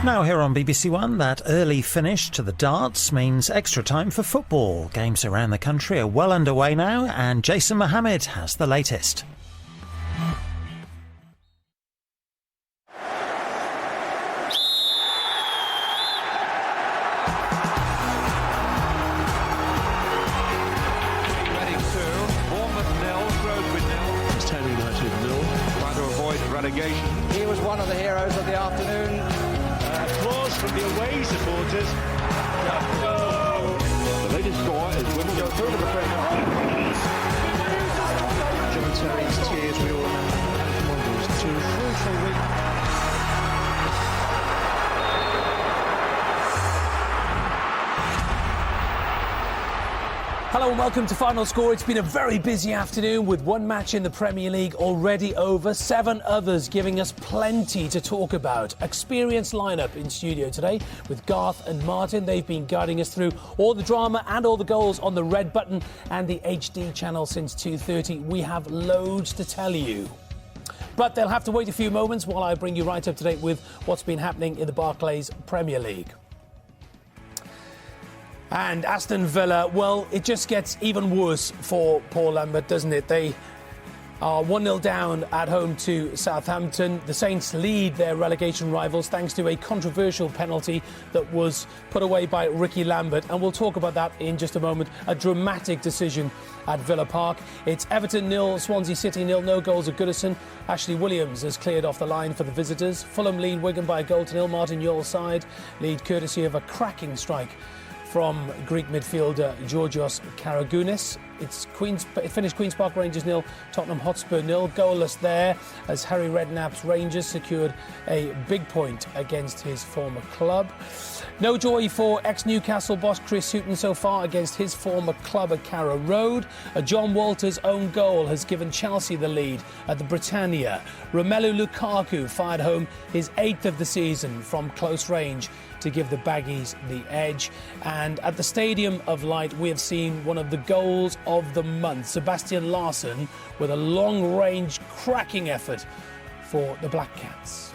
Now here on BBC One, that early finish to the darts means extra time for football. Games around the country are well underway now, and Jason Mohammad has the latest. He was one of the heroes of the afternoon. Applause from the away supporters. The latest score is Wimbledon through to the Premier. John Terry's tears, we all remember. It was 2 crucial weeks. Hello and welcome to Final Score. It's been a very busy afternoon with one match in the Premier League already over, 7 others giving us plenty to talk about. Experienced lineup in studio today with Garth and Martin. They've been guiding us through all the drama and all the goals on the red button and the HD channel since 2:30. We have loads to tell you. But they'll have to wait a few moments while I bring you right up to date with what's been happening in the Barclays Premier League. And Aston Villa, well, it just gets even worse for Paul Lambert, doesn't it? They are 1-0 down at home to Southampton. The Saints lead their relegation rivals thanks to a controversial penalty that was put away by Ricky Lambert. And we'll talk about that in just a moment. A dramatic decision at Villa Park. It's Everton 0, Swansea City 0, no goals of Goodison. Ashley Williams has cleared off the line for the visitors. Fulham lead Wigan by a goal to 0. Martin Yol's side lead courtesy of a cracking strike from Greek midfielder Georgios Karagounis. It finished Queen's Park Rangers 0, Tottenham Hotspur 0. Goalless there as Harry Redknapp's Rangers secured a big point against his former club. No joy for ex-Newcastle boss Chris Hughton so far against his former club at Carrow Road. A John Walters' own goal has given Chelsea the lead at the Britannia. Romelu Lukaku fired home his 8th of the season from close range to give the Baggies the edge. And at the Stadium of Light, we have seen one of the goals of the month. Sebastian Larsson with a long-range cracking effort for the Black Cats.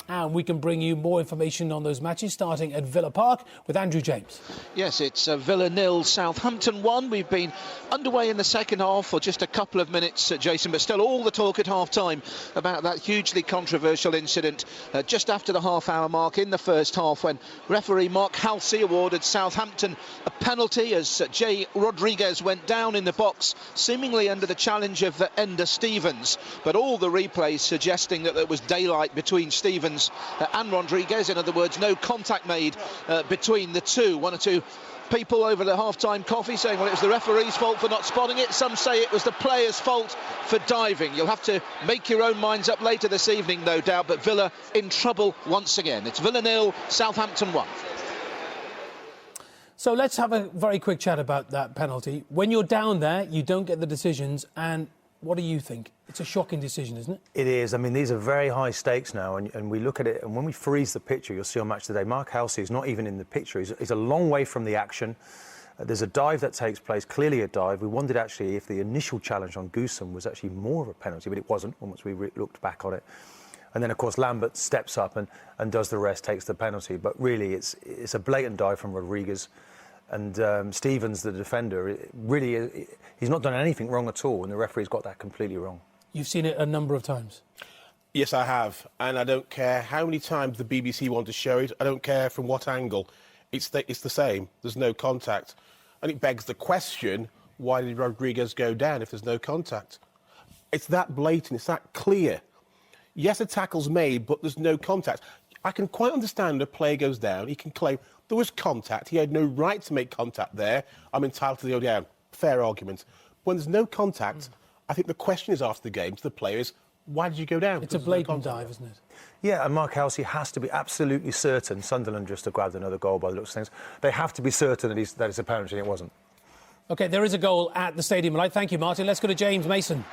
And we can bring you more information on those matches starting at Villa Park with Andrew James. Yes, it's Villa 0, Southampton 1. We've been underway in the second half for just a couple of minutes, Jason, but still all the talk at half-time about that hugely controversial incident just after the half-hour mark in the first half when referee Mark Halsey awarded Southampton a penalty as Jay Rodriguez went down in the box, seemingly under the challenge of Ender Stevens. But all the replays suggesting that there was daylight between Stevens and Rodriguez. In other words, no contact made between the two. One or two people over the half-time coffee saying, well, it was the referee's fault for not spotting it. Some say it was the player's fault for diving. You'll have to make your own minds up later this evening, no doubt, but Villa in trouble once again. It's Villa 0, Southampton 1. So let's have a very quick chat about that penalty. When you're down there, you don't get the decisions, and what do you think? It's a shocking decision, isn't it? It is. I mean, these are very high stakes now, and we look at it, and when we freeze the picture, you'll see on Match Today, Mark Halsey is not even in the picture. He's a long way from the action. There's a dive that takes place, clearly a dive. We wondered, actually, if the initial challenge on Goosum was actually more of a penalty, but it wasn't, once we looked back on it. And then, of course, Lambert steps up and does the rest, takes the penalty. But really, it's a blatant dive from Rodriguez. And Stevens, the defender, really, he's not done anything wrong at all, and the referee's got that completely wrong. You've seen it a number of times. Yes, I have. And I don't care how many times the BBC want to show it. I don't care from what angle. It's the same. There's no contact. And it begs the question, why did Rodriguez go down if there's no contact? It's that blatant. It's that clear. Yes, a tackle's made, but there's no contact. I can quite understand a player goes down. He can claim there was contact. He had no right to make contact there. I'm entitled to go down. Fair argument. When there's no contact, I think the question is after the game to the players, why did you go down? It's a blatant dive, isn't it? Yeah, and Mark Halsey has to be absolutely certain. Sunderland just have grabbed another goal by the looks of things. They have to be certain that it's a penalty, and it wasn't. OK, there is a goal at the Stadium of Light. Thank you, Martin. Let's go to James Mason.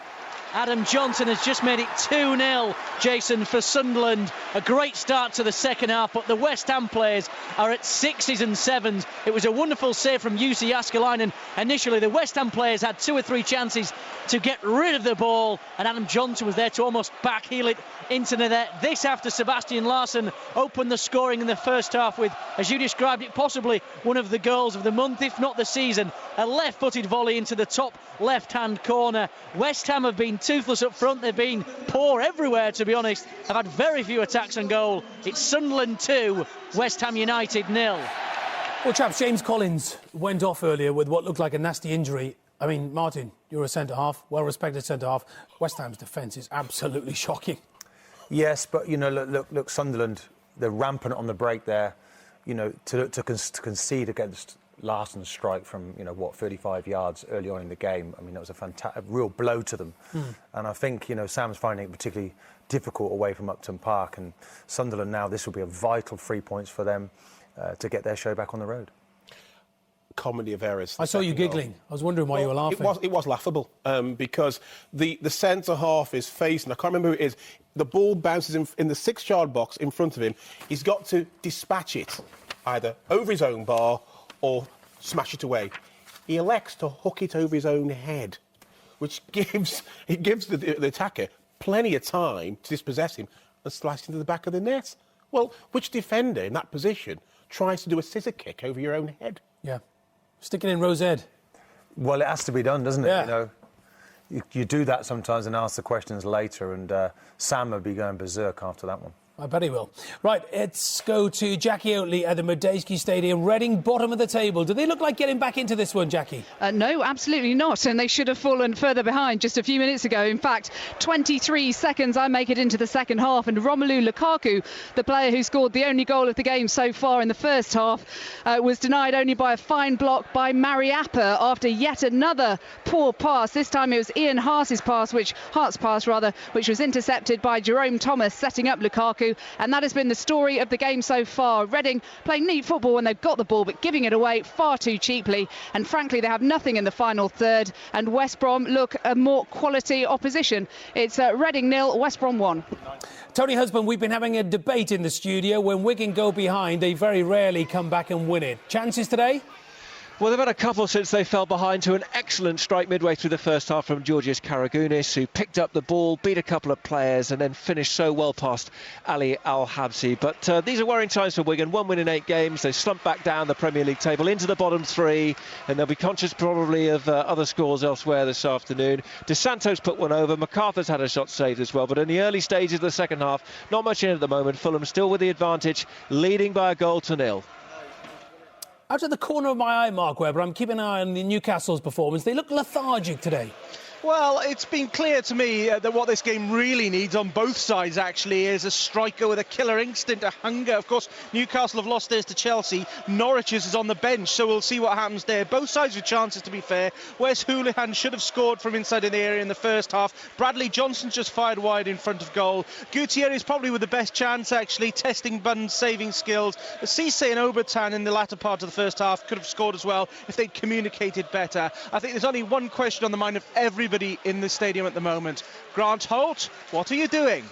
Adam Johnson has just made it 2-0, Jason, for Sunderland. A great start to the second half, but the West Ham players are at 6s and 7s. It was a wonderful save from Jussi Jääskeläinen. Initially, the West Ham players had 2 or 3 chances to get rid of the ball, and Adam Johnson was there to almost backheel it into the net. This after Sebastian Larsson opened the scoring in the first half with, as you described it, possibly one of the goals of the month, if not the season. A left-footed volley into the top left-hand corner. West Ham have been toothless up front. They've been poor everywhere, to be honest. Have had very few attacks on goal. It's Sunderland 2, West Ham United 0. Well, chaps, James Collins went off earlier with what looked like a nasty injury. I mean, Martin, you're a centre-half, well-respected centre-half. West Ham's defence is absolutely shocking. Yes, but, you know, look, Sunderland, they're rampant on the break there. You know, to concede against Larsson's strike from, 35 yards early on in the game. I mean, that was a real blow to them. And I think, Sam's finding it particularly difficult away from Upton Park. And Sunderland now, this will be a vital 3 points for them to get their show back on the road. Comedy of errors. I saw you giggling. I was wondering why you were laughing. It was laughable because the centre half is facing, I can't remember who it is, the ball bounces in the 6-yard box in front of him. He's got to dispatch it either over his own bar or smash it away. He elects to hook it over his own head, which gives the attacker plenty of time to dispossess him and slice into the back of the net. Well, which defender in that position tries to do a scissor kick over your own head? Yeah. Stick it in Rose Ed. Well, it has to be done, doesn't it? Yeah. You do that sometimes and ask the questions later, and Sam will be going berserk after that one. I bet he will. Right, let's go to Jackie Oatley at the Medeski Stadium. Reading, bottom of the table. Do they look like getting back into this one, Jackie? No, absolutely not. And they should have fallen further behind just a few minutes ago. In fact, 23 seconds, I make it into the second half. And Romelu Lukaku, the player who scored the only goal of the game so far in the first half, was denied only by a fine block by Mariappa after yet another poor pass. This time it was Ian Hart's pass, which was intercepted by Jerome Thomas, setting up Lukaku. And that has been the story of the game so far. Reading playing neat football when they've got the ball, but giving it away far too cheaply. And frankly, they have nothing in the final third. And West Brom look a more quality opposition. It's Reading 0, West Brom 1. Tony Husband, we've been having a debate in the studio. When Wigan go behind, they very rarely come back and win it. Chances today? Well, they've had a couple since they fell behind to an excellent strike midway through the first half from Georgios Karagounis, who picked up the ball, beat a couple of players and then finished so well past Ali Al-Habsi. But these are worrying times for Wigan. 1 win in 8 games. They slumped back down the Premier League table into the bottom 3, and they'll be conscious probably of other scores elsewhere this afternoon. De Santos put one over. MacArthur's had a shot saved as well. But in the early stages of the second half, not much in at the moment. Fulham still with the advantage, leading by a goal to 0. Out of the corner of my eye, Mark Webber, I'm keeping an eye on the Newcastle's performance. They look lethargic today. Well, it's been clear to me that what this game really needs on both sides, actually, is a striker with a killer instinct, a hunger. Of course, Newcastle have lost theirs to Chelsea. Norwich is on the bench, so we'll see what happens there. Both sides with chances, to be fair. Wes Hoolahan should have scored from inside in the area in the first half. Bradley Johnson's just fired wide in front of goal. Gutierrez probably with the best chance, actually, testing Bunn's saving skills. Cisse and Obertan in the latter part of the first half could have scored as well if they'd communicated better. I think there's only one question on the mind of everybody in the stadium at the moment. Grant Holt, what are you doing?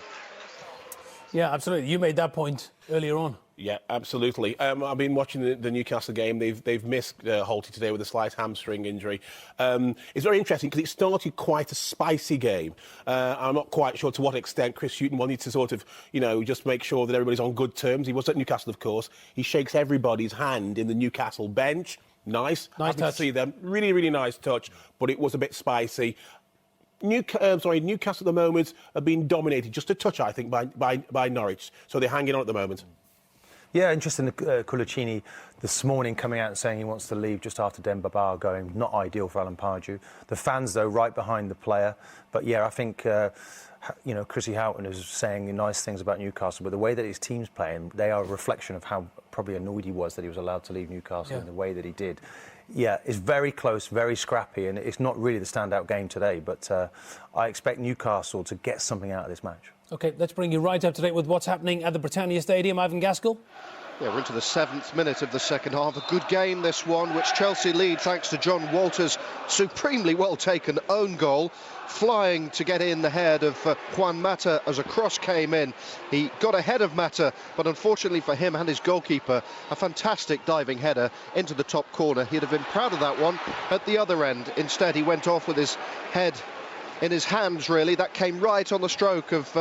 Yeah, absolutely. You made that point earlier on. Yeah, absolutely. I've been watching the Newcastle game. They've missed Holty today with a slight hamstring injury. It's very interesting because it started quite a spicy game. I'm not quite sure to what extent Chris Hughton wanted to sort of, just make sure that everybody's on good terms. He was at Newcastle, of course. He shakes everybody's hand in the Newcastle bench. Nice touch. To see them. Really, really nice touch, but it was a bit spicy. Newcastle at the moment have been dominated just a touch, I think, by Norwich. So they're hanging on at the moment. Yeah, interesting. Colaccini this morning coming out and saying he wants to leave just after Demba Ba going. Not ideal for Alan Pardew. The fans, though, right behind the player. But yeah, I think Chrissy Houghton is saying nice things about Newcastle, but the way that his team's playing, they are a reflection of how probably annoyed he was that he was allowed to leave Newcastle in the way that he did. Yeah, it's very close, very scrappy, and it's not really the standout game today, but I expect Newcastle to get something out of this match. OK, let's bring you right up to date with what's happening at the Britannia Stadium. Ivan Gaskell? Yeah, we're into the 7th minute of the second half. A good game, this one, which Chelsea lead thanks to John Walter's supremely well-taken own goal. Flying to get in the head of Juan Mata as a cross came in. He got ahead of Mata, but unfortunately for him and his goalkeeper, a fantastic diving header into the top corner. He'd have been proud of that one at the other end. Instead, he went off with his head in his hands, really. That came right on the stroke of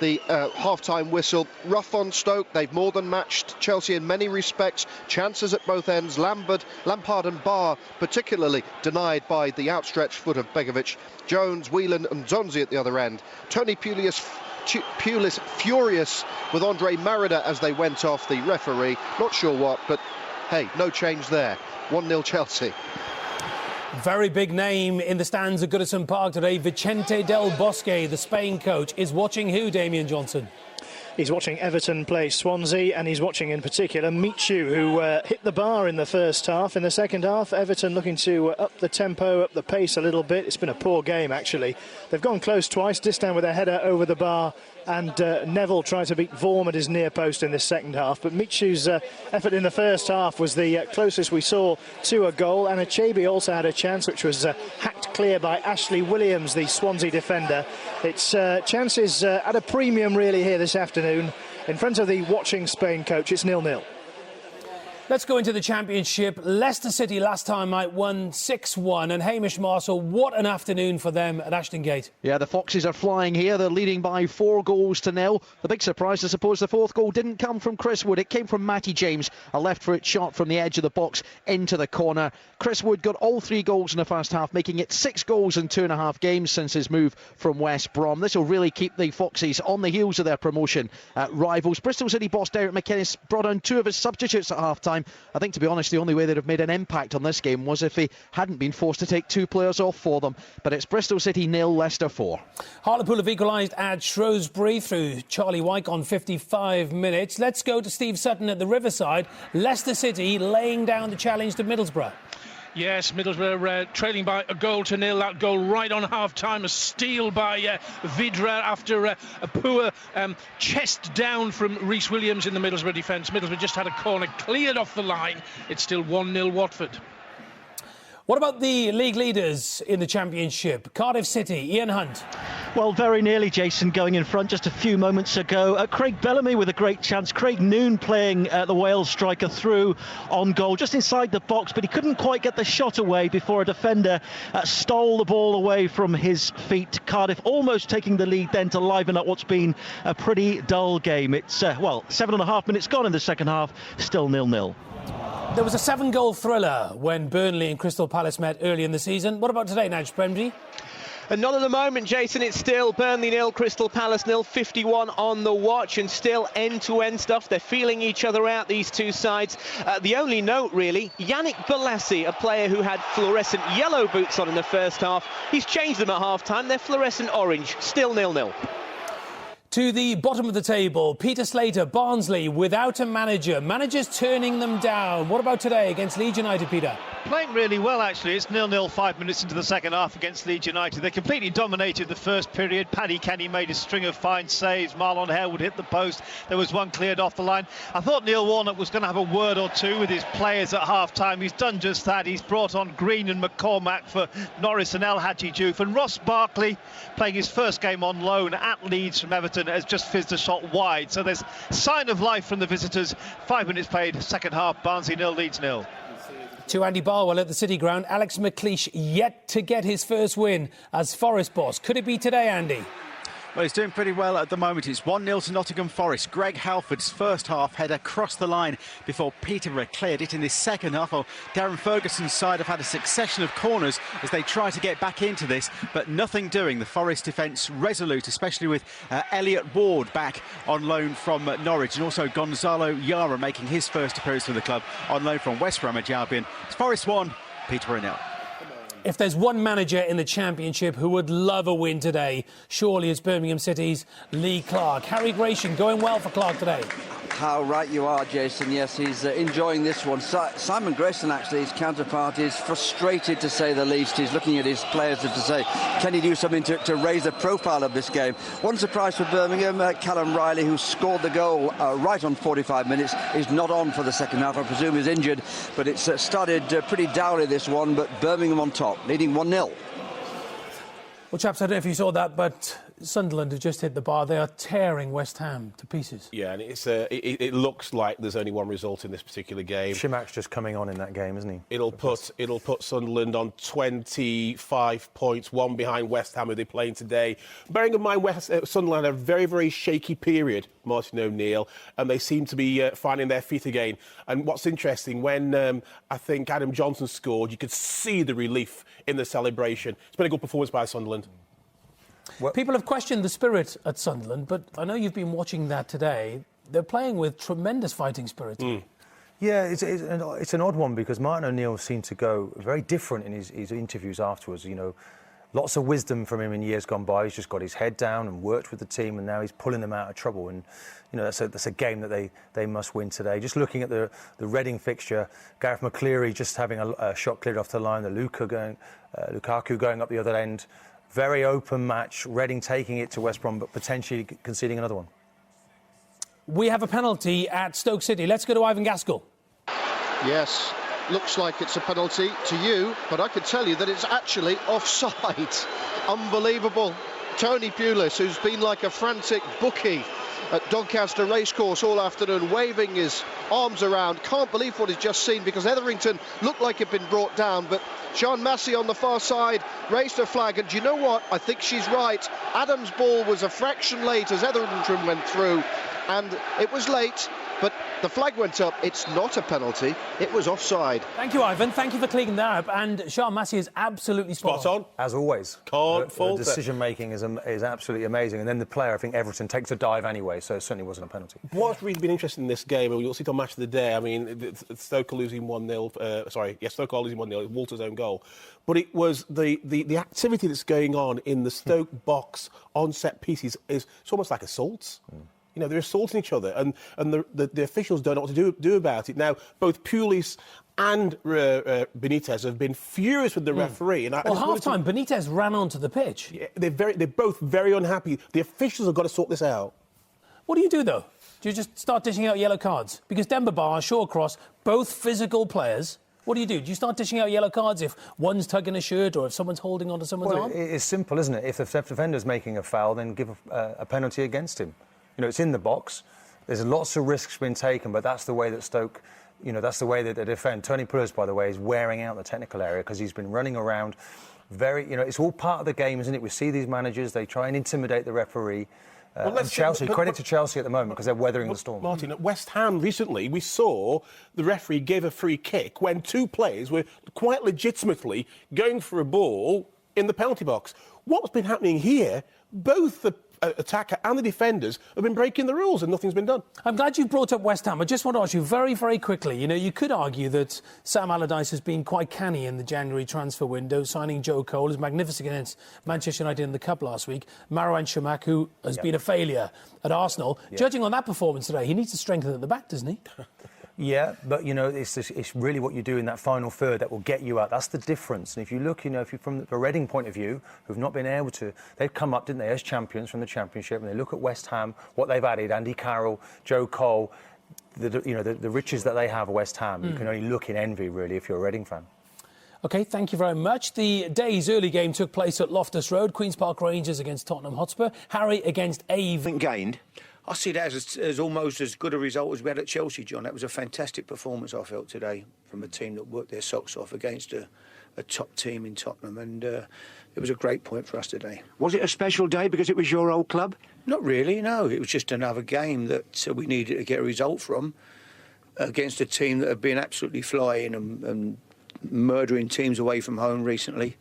the half-time whistle. Rough on Stoke. They've more than matched Chelsea in many respects. Chances at both ends. Lampard and Barr particularly denied by the outstretched foot of Begovic. Jones, Whelan and Zonzi at the other end. Tony Pulis furious with Andre Marida as they went off. The referee, not sure what, but hey, no change there. 1-0 Chelsea. Very big name in the stands at Goodison Park today. Vicente Del Bosque, the Spain coach, is watching who, Damian Johnson? He's watching Everton play Swansea, and he's watching in particular Michu, who hit the bar in the first half. In the second half, Everton looking to up the tempo, up the pace a little bit. It's been a poor game, actually. They've gone close twice, Distan with a header over the bar, and Neville tried to beat Vorm at his near post in this second half. But Michu's effort in the first half was the closest we saw to a goal. And Achebe also had a chance, which was hacked clear by Ashley Williams, the Swansea defender. It's chances at a premium, really, here this afternoon. In front of the watching Spain coach, it's 0-0. Let's go into the Championship. Leicester City last time out won 6-1, and Hamish Marshall, what an afternoon for them at Ashton Gate. Yeah, the Foxes are flying here. They're leading by 4-0. The big surprise, I suppose, the fourth goal didn't come from Chris Wood. It came from Matty James, a left foot shot from the edge of the box into the corner. Chris Wood got all 3 goals in the first half, making it 6 goals in 2.5 games since his move from West Brom. This will really keep the Foxes on the heels of their promotion rivals. Bristol City boss Derek McInnes brought on 2 of his substitutes at half-time. I think, to be honest, the only way they'd have made an impact on this game was if he hadn't been forced to take 2 players off for them. But it's Bristol City 0, Leicester 4. Hartlepool have equalised at Shrewsbury through Charlie Wyke on 55 minutes. Let's go to Steve Sutton at the Riverside. Leicester City laying down the challenge to Middlesbrough. Yes, Middlesbrough trailing by 1-0. That goal right on half-time. A steal by Vidra after a poor chest down from Reece Williams in the Middlesbrough defence. Middlesbrough just had a corner cleared off the line. It's still 1-0 Watford. What about the league leaders in the Championship? Cardiff City, Ian Hunt. Well, very nearly, Jason, going in front just a few moments ago. Craig Bellamy with a great chance. Craig Noon playing the Wales striker through on goal, just inside the box, but he couldn't quite get the shot away before a defender stole the ball away from his feet. Cardiff almost taking the lead then to liven up what's been a pretty dull game. It's, 7.5 minutes gone in the second half, still 0-0. There was a 7-goal thriller when Burnley and Crystal Palace met early in the season. What about today, Naj Premji? And not at the moment, Jason. It's still Burnley 0, Crystal Palace 0, 51 on the watch, and still end-to-end stuff. They're feeling each other out, these two sides. The only note, really, Yannick Bolasie, a player who had fluorescent yellow boots on in the first half. He's changed them at half-time. They're fluorescent orange. Still 0-0. To the bottom of the table, Peter Slater, Barnsley, without a manager. Managers turning them down. What about today against Leeds United, Peter? Playing really well, actually. It's 0-0 5 minutes into the second half against Leeds United. They completely dominated the first period. Paddy Kenny made a string of fine saves. Marlon Harewood hit the post. There was one cleared off the line. I thought Neil Warnock was going to have a word or two with his players at half-time. He's done just that. He's brought on Green and McCormack for Norris and El Hadji Diouf. And Ross Barkley, playing his first game on loan at Leeds from Everton, has just fizzed a shot wide. So there's sign of life from the visitors. 5 minutes played, second half, Barnsley 0, Leeds 0. To Andy Barwell at the City Ground, Alex McLeish yet to get his first win as Forest boss. Could it be today, Andy? Well, he's doing pretty well at the moment. It's 1-0 to Nottingham Forest. Greg Halford's first half header crossed the line before Peterborough cleared it in this second half. Well, Darren Ferguson's side have had a succession of corners as they try to get back into this, but nothing doing. The Forest defence resolute, especially with Elliot Ward back on loan from Norwich, and also Gonzalo Yara making his first appearance for the club on loan from West Bromwich Albion. It's Forest 1, Peterborough 0. If there's one manager in the Championship who would love a win today, surely it's Birmingham City's Lee Clark. Harry Gratian going well for Clark today. How right you are, Jason. Yes, he's enjoying this one. Simon Grayson, actually, his counterpart, is frustrated to say the least. He's looking at his players to say, can he do something to raise the profile of this game? One surprise for Birmingham, Callum Riley, who scored the goal right on 45 minutes, is not on for the second half. I presume he's injured, but it's started pretty dourly, this one, but Birmingham on top, leading 1-0. Well, chaps, I don't know if you saw that, but Sunderland have just hit the bar. They are tearing West Ham to pieces. Yeah, and it looks like there's only one result in this particular game. Shimmak's just coming on in that game, isn't he? It'll put Sunderland on 25 points, one behind West Ham, who they're playing today. Bearing in mind, Sunderland had a very, very shaky period, Martin O'Neill, and they seem to be finding their feet again. And what's interesting, when I think Adam Johnson scored, you could see the relief in the celebration. It's been a good performance by Sunderland. Well, people have questioned the spirit at Sunderland, but I know you've been watching that today. They're playing with tremendous fighting spirit. Yeah, it's an odd one because Martin O'Neill seemed to go very different in his interviews afterwards. You know, lots of wisdom from him in years gone by. He's just got his head down and worked with the team, and now he's pulling them out of trouble. And you know, that's a game that they must win today. Just looking at the Reading fixture, Gareth McCleary just having a shot cleared off the line, the Lukaku going up the other end. Very open match, Reading taking it to West Brom, but potentially conceding another one. We have a penalty at Stoke City. Let's go to Ivan Gaskell. Yes, looks like it's a penalty to you, but I can tell you that it's actually offside. Unbelievable. Tony Pulis, who's been like a frantic bookie at Doncaster Racecourse all afternoon, waving his arms around. Can't believe what he's just seen, because Etherington looked like he'd been brought down, but Sean Massey on the far side raised her flag, and do you know what? I think she's right. Adams' ball was a fraction late as Etherington went through, and it was late, but the flag went up. It's not a penalty. It was offside. Thank you, Ivan. Thank you for clearing that up. And Sean Massey is absolutely spot on. As always. Can't fault the decision-making is absolutely amazing. And then the player, I think Everton, takes a dive anyway, so it certainly wasn't a penalty. What's really been interesting in this game, and you'll see it on Match of the Day, I mean, Stoke are losing 1-0. Stoke are losing 1-0. Walter's own goal. But it was the activity that's going on in the Stoke box on set pieces is it's almost like assaults. You know, they're assaulting each other, and the officials don't know what to do about it. Now, both Pulis and Benitez have been furious with the referee. And half-time, Benitez ran onto the pitch. Yeah, they're both very unhappy. The officials have got to sort this out. What do you do, though? Do you just start dishing out yellow cards? Because Demba Ba, Shawcross, both physical players. What do? Do you start dishing out yellow cards if one's tugging a shirt or if someone's holding onto someone's arm? It's simple, isn't it? If the defender's making a foul, then give a penalty against him. You know, it's in the box. There's lots of risks being taken, but that's the way that Stoke, you know, that's the way that they defend. Tony Pulis, by the way, is wearing out the technical area because he's been running around it's all part of the game, isn't it? We see these managers, they try and intimidate the referee. And Chelsea, credit to Chelsea at the moment because they're weathering the storm. Martin, at West Ham recently, we saw the referee give a free kick when two players were quite legitimately going for a ball in the penalty box. What's been happening here, both the attacker and the defenders have been breaking the rules and nothing's been done. I'm glad you brought up West Ham. I just want to ask you very, very quickly. You know, you could argue that Sam Allardyce has been quite canny in the January transfer window, signing Joe Cole, who's magnificent against Manchester United in the Cup last week, Marouane Chamakh, who has been a failure at Arsenal. Judging on that performance today, he needs to strengthen at the back, doesn't he? Yeah, but, you know, it's really what you do in that final third that will get you out. That's the difference. And if you look, you know, if you're from the Reading point of view, who've not been able to... They've come up, didn't they, as champions from the Championship, and they look at West Ham, what they've added, Andy Carroll, Joe Cole, the riches that they have at West Ham. You can only look in envy, really, if you're a Reading fan. OK, thank you very much. The day's early game took place at Loftus Road. Queen's Park Rangers against Tottenham Hotspur. Harry against Ave. Gained. I see that as almost as good a result as we had at Chelsea, John. That was a fantastic performance, I felt, today from a team that worked their socks off against a top team in Tottenham, and it was a great point for us today. Was it a special day because it was your old club? Not really, no. It was just another game that we needed to get a result from against a team that have been absolutely flying and murdering teams away from home recently,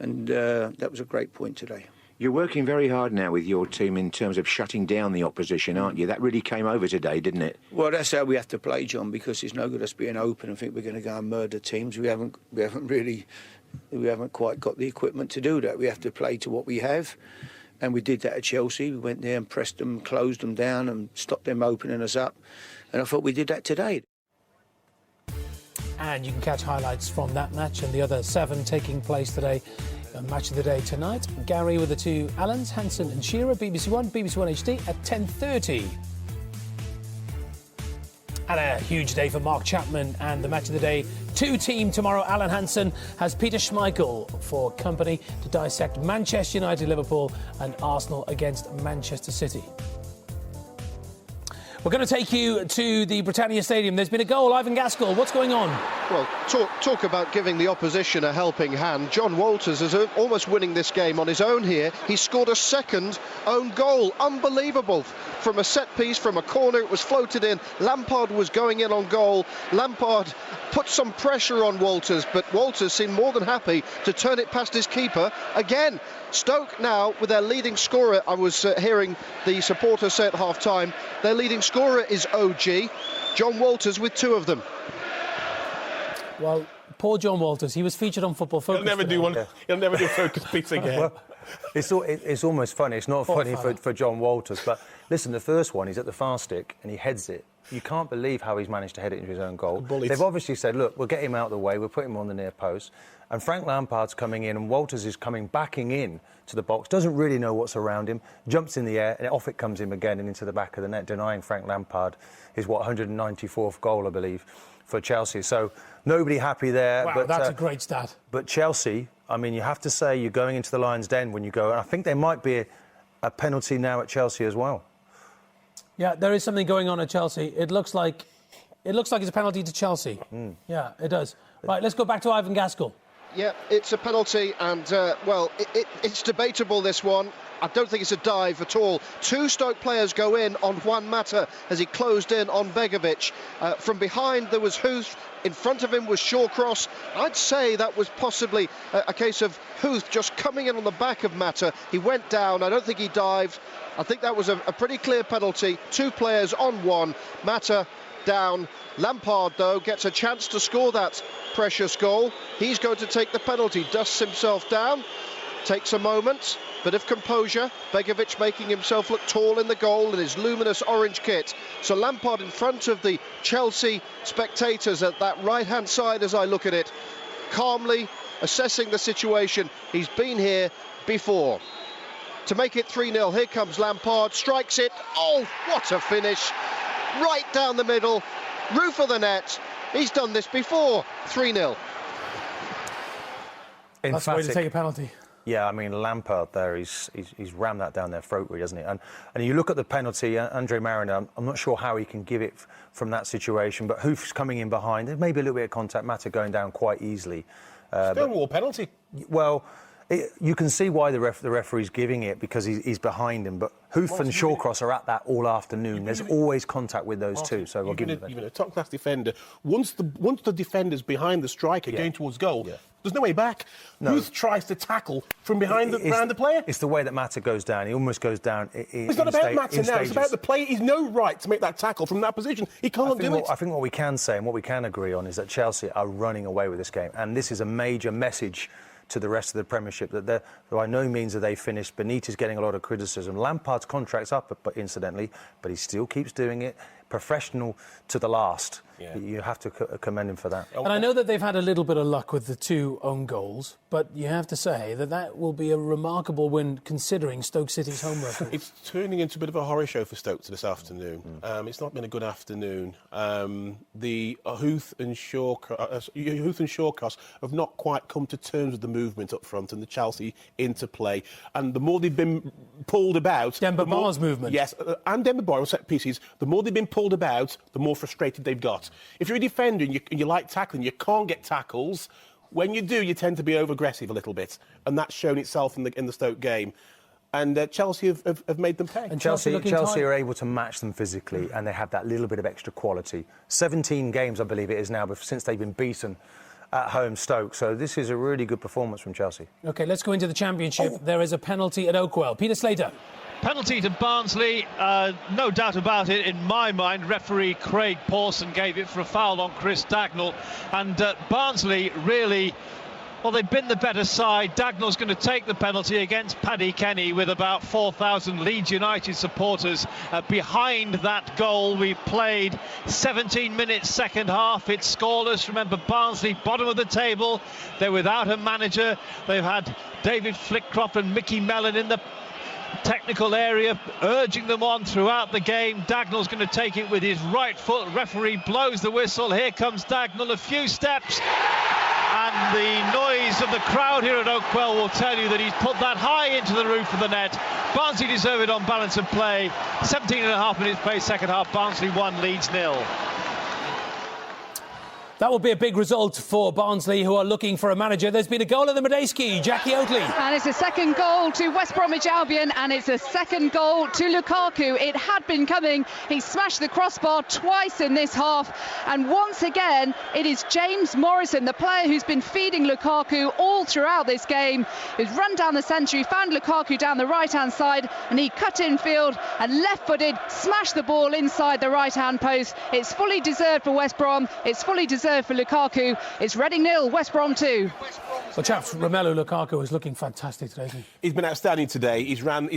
and that was a great point today. You're working very hard now with your team in terms of shutting down the opposition, aren't you? That really came over today, didn't it? Well, that's how we have to play, John, because it's no good us being open and think we're going to go and murder teams. We haven't really We haven't quite got the equipment to do that. We have to play to what we have. And we did that at Chelsea. We went there and pressed them, closed them down and stopped them opening us up. And I thought we did that today. And you can catch highlights from that match and the other 7 taking place today. Match of the day tonight. Gary with the 2 Allens, Hansen and Shearer, BBC One HD at 10:30. And a huge day for Mark Chapman and the match of the day 2 team tomorrow. Alan Hansen has Peter Schmeichel for company to dissect Manchester United, Liverpool and Arsenal against Manchester City. We're going to take you to the Britannia Stadium. There's been a goal. Ivan Gaskell, what's going on? Well, talk about giving the opposition a helping hand. John Walters is almost winning this game on his own here. He scored a second own goal. Unbelievable. From a set piece, from a corner, it was floated in. Lampard was going in on goal. Lampard put some pressure on Walters, but Walters seemed more than happy to turn it past his keeper again. Stoke now with their leading scorer. I was hearing the supporters say at half-time, their leading scorer is OG. John Walters with 2 of them. Well, poor John Walters. He was featured on Football Focus. He'll never do one. He'll never do Focus Beats again. Well, it's almost funny. It's not funny for John Walters, but listen, the first one, he's at the far stick and he heads it. You can't believe how he's managed to head it into his own goal. They've obviously said, look, we'll get him out of the way, we'll put him on the near post. And Frank Lampard's coming in and Walters is backing in to the box, doesn't really know what's around him, jumps in the air and off it comes him again and into the back of the net, denying Frank Lampard his, 194th goal, I believe, for Chelsea. So nobody happy there. Wow, but that's a great stat. But Chelsea, I mean, you have to say you're going into the Lions' Den when you go. And I think there might be a penalty now at Chelsea as well. Yeah, there is something going on at Chelsea. It looks like it's a penalty to Chelsea. Yeah, it does. Right, let's go back to Ivan Gaskell. Yeah, it's a penalty and, well, it's debatable, this one. I don't think it's a dive at all. 2 Stoke players go in on Juan Mata as he closed in on Begovic. From behind there was Huth. In front of him was Shawcross. I'd say that was possibly a case of Huth just coming in on the back of Mata. He went down. I don't think he dived. I think that was a pretty clear penalty. 2 players on 1. Mata down. Lampard, though, gets a chance to score that precious goal. He's going to take the penalty, dusts himself down, takes a moment, bit of composure. Begovic making himself look tall in the goal in his luminous orange kit. So Lampard in front of the Chelsea spectators at that right-hand side as I look at it, calmly assessing the situation. He's been here before. To make it 3-0, here comes Lampard, strikes it. Oh, what a finish. Right down the middle, roof of the net. He's done this before. 3-0. That's the way to take a penalty. Yeah, I mean, Lampard there, he's rammed that down their throat, really, hasn't he? And you look at the penalty, Andre Mariner, I'm not sure how he can give it from that situation, but Hoof's coming in behind. There's maybe a little bit of contact, Mata going down quite easily. Stonewall penalty. Well, you can see why the referee's giving it, because he's behind him, but Hoof and Shawcross are at that all afternoon. There's always contact with those 2, so I'll give him even a top-class defender. Once the defender's behind the striker going towards goal, there's no way back. No. Hoof tries to tackle from behind the player. It's the way that Mata goes down. He almost goes down. It's not about Mata now. It's about the player. He's no right to make that tackle from that position. He can't do it. I think what we can say and what we can agree on is that Chelsea are running away with this game, and this is a major message to the rest of the Premiership, that by no means are they finished. Benitez getting a lot of criticism. Lampard's contract's up, but incidentally, but he still keeps doing it. Professional to the last. Yeah. You have to commend him for that. And I know that they've had a little bit of luck with the 2 own goals, but you have to say that will be a remarkable win considering Stoke City's home record. It's turning into a bit of a horror show for Stoke this afternoon. It's not been a good afternoon. The Huth and Shawcross have not quite come to terms with the movement up front and the Chelsea interplay. And the more they've been pulled about... Demba Ba's movement. Yes, and Demba Ba on set pieces. The more they've been pulled about, the more frustrated they've got. If you're a defender and you like tackling, you can't get tackles. When you do, you tend to be over-aggressive a little bit. And that's shown itself in the Stoke game. And Chelsea have made them pay. And Chelsea are able to match them physically, and they have that little bit of extra quality. 17 games, I believe it is now, since they've been beaten at home, Stoke. So this is a really good performance from Chelsea. OK, let's go into the Championship. There is a penalty at Oakwell. Peter Slater. Penalty to Barnsley, no doubt about it. In my mind, referee Craig Pawson gave it for a foul on Chris Dagnall. And Barnsley really Well, they've been the better side. Dagnall's going to take the penalty against Paddy Kenny with about 4,000 Leeds United supporters behind that goal. We played 17 minutes second half. It's scoreless. Remember, Barnsley, bottom of the table. They're without a manager. They've had David Flitcroft and Mickey Mellon in the technical area, urging them on throughout the game. Dagnall's going to take it with his right foot. Referee blows the whistle. Here comes Dagnall, a few steps, and the noise of the crowd here at Oakwell will tell you that he's put that high into the roof of the net. Barnsley deserve it on balance of play. 17.5 minutes played second half. Barnsley 1, Leeds 0. That will be a big result for Barnsley, who are looking for a manager. There's been a goal at the Medeski, Jackie Oatley. And it's a second goal to West Bromwich Albion, and it's a second goal to Lukaku. It had been coming. He smashed the crossbar twice in this half. And once again, it is James Morrison, the player who's been feeding Lukaku all throughout this game, who's run down the centre. He found Lukaku down the right-hand side, and he cut in field and left-footed, smashed the ball inside the right-hand post. It's fully deserved for West Brom. It's fully deserved for Lukaku. It's Reading 0, West Brom 2. Well, chaps, Romelu Lukaku is looking fantastic today, isn't he? He's been outstanding today. He's ran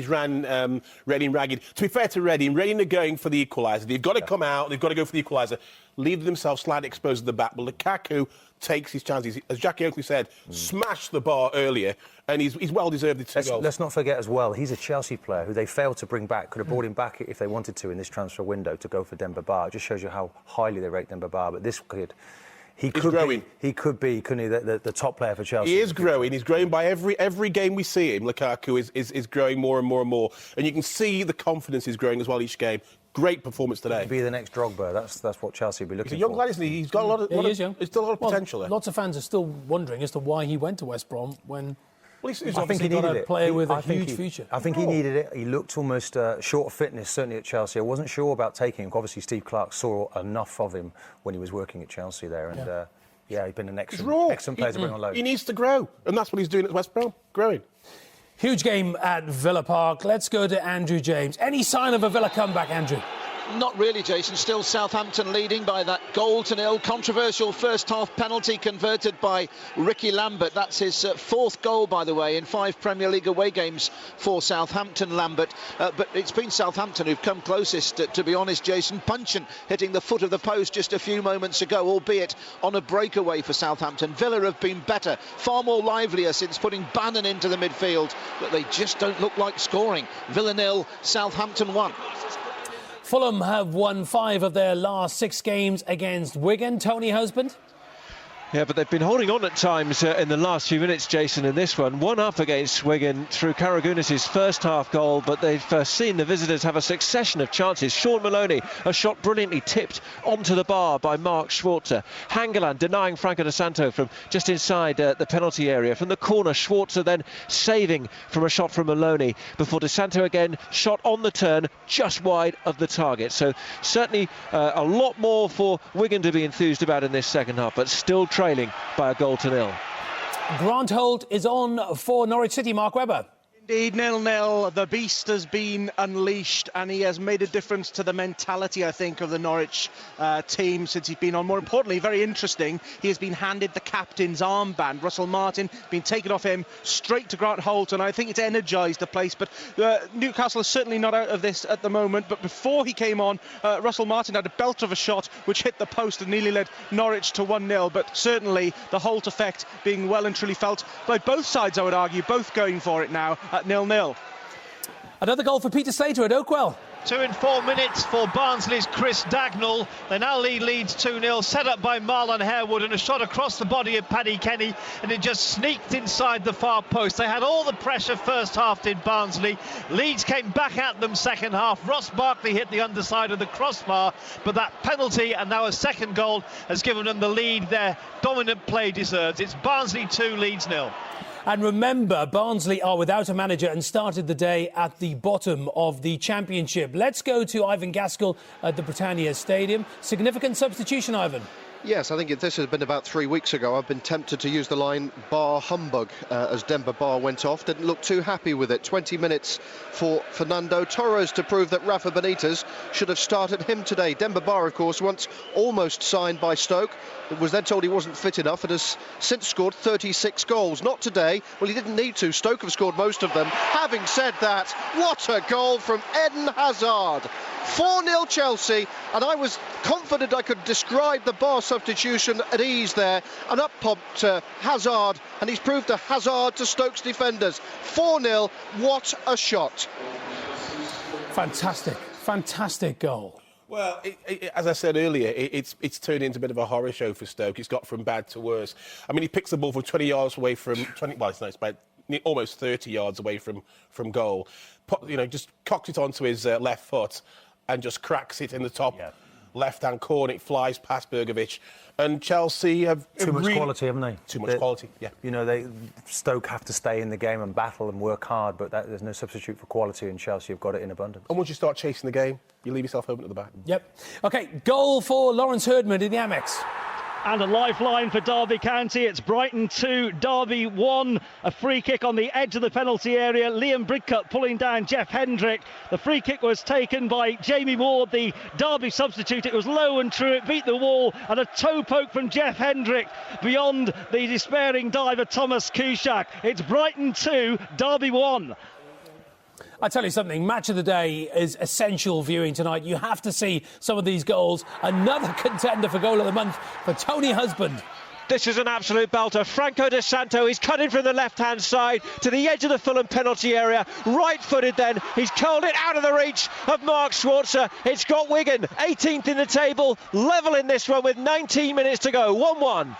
Reading ragged. To be fair to Reading are going for the equaliser. They've got to come out. They've got to go for the equaliser. Leave themselves slightly exposed at the back. But Lukaku takes his chances. As Jackie Oakley said, smashed the bar earlier, and he's well deserved the 2 goals. Let's not forget as well, he's a Chelsea player who they failed to bring back. Could have brought him back if they wanted to in this transfer window to go for Demba Ba. It just shows you how highly they rate Demba Ba. But this kid, he could be, couldn't he, the top player for Chelsea. He is growing. He's growing by every game we see him. Lukaku is growing more and more and more. And you can see the confidence is growing as well each game. Great performance today. He could be the next Drogba. That's what Chelsea will be looking for. He's a young lad, isn't he? He's got a lot of... He is young. There's still a lot of potential there. Lots of fans are still wondering as to why he went to West Brom when... Well, he's I think he needed a player with a huge future. I think he needed it. He looked almost short of fitness, certainly at Chelsea. I wasn't sure about taking him. Obviously, Steve Clarke saw enough of him when he was working at Chelsea there. And, he's been an excellent player to bring on loan. He needs to grow, and that's what he's doing at West Brom, growing. Huge game at Villa Park. Let's go to Andrew James. Any sign of a Villa comeback, Andrew? Not really, Jason. Still Southampton leading by that 1-0. Controversial first half penalty converted by Ricky Lambert. That's his fourth goal, by the way, in 5 Premier League away games for Southampton, Lambert. But it's been Southampton who've come closest, to be honest, Jason. Puncheon hitting the foot of the post just a few moments ago, albeit on a breakaway for Southampton. Villa have been better, far more livelier since putting Bannon into the midfield, but they just don't look like scoring. Villa 0, Southampton 1. Fulham have won 5 of their last 6 games against Wigan. Tony Husband? Yeah, but they've been holding on at times in the last few minutes, Jason, in this one. 1 up against Wigan through Karagounis' first half goal, but they've seen the visitors have a succession of chances. Sean Maloney, a shot brilliantly tipped onto the bar by Mark Schwarzer. Hangeland denying Franco De Santo from just inside the penalty area. From the corner, Schwarzer then saving from a shot from Maloney before De Santo again shot on the turn just wide of the target. So certainly a lot more for Wigan to be enthused about in this second half, but still trailing by a 0-0. Grant Holt is on for Norwich City. Mark Webber. Indeed, 0-0. The beast has been unleashed, and he has made a difference to the mentality, I think, of the Norwich team since he's been on. More importantly, very interesting, he has been handed the captain's armband. Russell Martin been taken off him straight to Grant Holt, and I think it's energised the place. But Newcastle is certainly not out of this at the moment. But before he came on, Russell Martin had a belter of a shot which hit the post and nearly led Norwich to 1-0. But certainly the Holt effect being well and truly felt by both sides, I would argue, both going for it now at 0-0. Another goal for Peter Slater at Oakwell. 2 in 4 minutes for Barnsley's Chris Dagnall. They now lead Leeds 2-0, set up by Marlon Harewood, and a shot across the body of Paddy Kenny, and it just sneaked inside the far post. They had all the pressure first half, did Barnsley. Leeds came back at them second half. Ross Barkley hit the underside of the crossbar, but that penalty and now a second goal has given them the lead their dominant play deserves. It's Barnsley 2, Leeds 0. And remember, Barnsley are without a manager and started the day at the bottom of the Championship. Let's go to Ivan Gaskell at the Britannia Stadium. Significant substitution, Ivan? Yes, I think this has been about 3 weeks ago. I've been tempted to use the line bar humbug as Demba Ba went off. Didn't look too happy with it. 20 minutes for Fernando Torres to prove that Rafa Benitez should have started him today. Demba Ba, of course, once almost signed by Stoke, was then told he wasn't fit enough and has since scored 36 goals. Not today. Well, he didn't need to. Stoke have scored most of them. Having said that, what a goal from Eden Hazard. 4-0 Chelsea, and I was confident I could describe the Bar substitution at ease there, and up popped Hazard, and he's proved a hazard to Stoke's defenders. 4-0, what a shot. Fantastic goal. Well, as I said earlier, it's turned into a bit of a horror show for Stoke. It's got from bad to worse. I mean, he picks the ball from 20 yards away from... it's about almost 30 yards away from goal. Just cocks it onto his left foot and just cracks it in the top left-hand corner. It flies past Bergovic. And Chelsea have... Too much quality, haven't they? Too much quality, yeah. You know, Stoke have to stay in the game and battle and work hard, but there's no substitute for quality, and Chelsea have got it in abundance. And once you start chasing the game, you leave yourself open at the back. Yep. OK, goal for Lawrence Herdman in the Amex. And a lifeline for Derby County. It's Brighton 2, Derby 1. A free kick on the edge of the penalty area. Liam Bridcut pulling down Jeff Hendrick. The free kick was taken by Jamie Ward, the Derby substitute. It was low and true. It beat the wall. And a toe poke from Jeff Hendrick beyond the despairing diver Thomas Kuszak. It's Brighton 2, Derby 1. I tell you something, match of the day is essential viewing tonight. You have to see some of these goals. Another contender for goal of the month for Tony Husband. This is an absolute belter. Franco De Santo, he's cut in from the left-hand side to the edge of the Fulham penalty area. Right-footed then. He's curled it out of the reach of Mark Schwarzer. It's got Wigan 18th in the table, level in this one with 19 minutes to go. 1-1.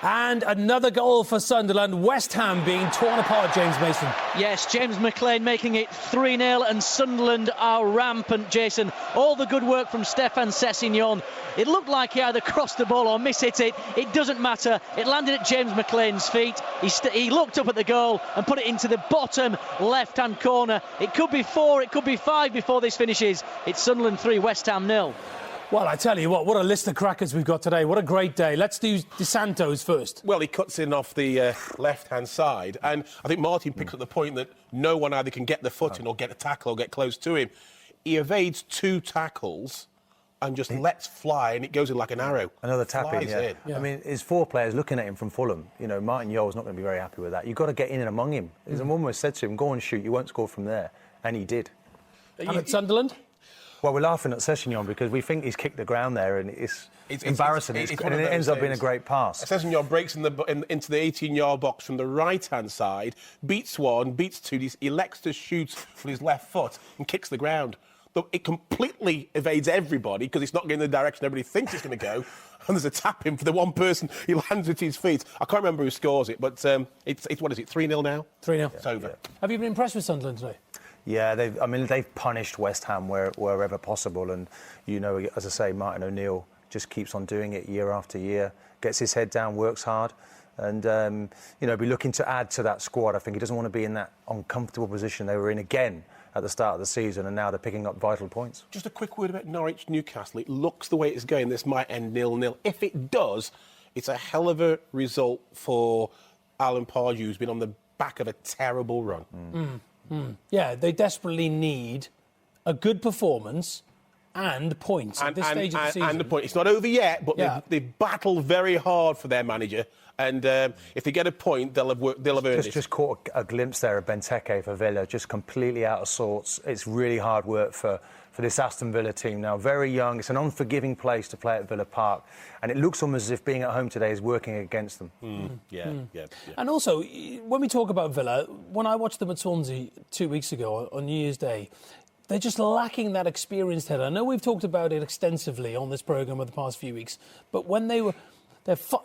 And another goal for Sunderland. West Ham being torn apart, James Mason. Yes, James McLean making it 3-0, and Sunderland are rampant, Jason. All the good work from Stefan Sessegnon. It looked like he either crossed the ball or mishit it. It doesn't matter. It landed at James McLean's feet. He looked up at the goal and put it into the bottom left-hand corner. It could be 4, it could be 5 before this finishes. It's Sunderland 3, West Ham 0. Well, I tell you what a list of crackers we've got today. What a great day. Let's do De Santo's first. Well, he cuts in off the left-hand side, and I think Martin picks up the point that no one either can get the foot in or get a tackle or get close to him. He evades 2 tackles and just lets fly, and it goes in like an arrow. Another tap-in, yeah. I mean, his 4 players looking at him from Fulham. You know, Martin Yole's not going to be very happy with that. You've got to get in and among him. As almost said to him, go and shoot, you won't score from there. And he did. And at Sunderland? Well, we're laughing at Sessegnon because we think he's kicked the ground there, and it's embarrassing. And it ends up being a great pass. Sessegnon breaks into the 18-yard box from the right-hand side, beats 1, beats 2, he elects to shoot with his left foot and kicks the ground. Though it completely evades everybody because it's not going in the direction everybody thinks it's going to go. And there's a tap-in for the one person he lands at his feet. I can't remember who scores it, but it's what is it, 3-0 now? 3-0. It's over. Yeah. Have you been impressed with Sunderland today? Yeah, they've punished West Ham wherever possible, and you know, as I say, Martin O'Neill just keeps on doing it year after year, gets his head down, works hard, and be looking to add to that squad. I think he doesn't want to be in that uncomfortable position they were in again at the start of the season, and now they're picking up vital points. Just a quick word about Norwich, Newcastle. It looks the way it's going. This might end 0-0. If it does, it's a hell of a result for Alan Pardew, who's been on the back of a terrible run. Yeah, they desperately need a good performance and points at this stage of the season. And the point. It's not over yet, but they've battled very hard for their manager. And if they get a point, they'll have earned it. Just caught a glimpse there of Benteke for Villa, just completely out of sorts. It's really hard work for this Aston Villa team now. Very young. It's an unforgiving place to play at Villa Park. And it looks almost as if being at home today is working against them. Yeah. And also, when we talk about Villa, when I watched them at Swansea 2 weeks ago on New Year's Day, they're just lacking that experienced header. I know we've talked about it extensively on this programme over the past few weeks, but when they were...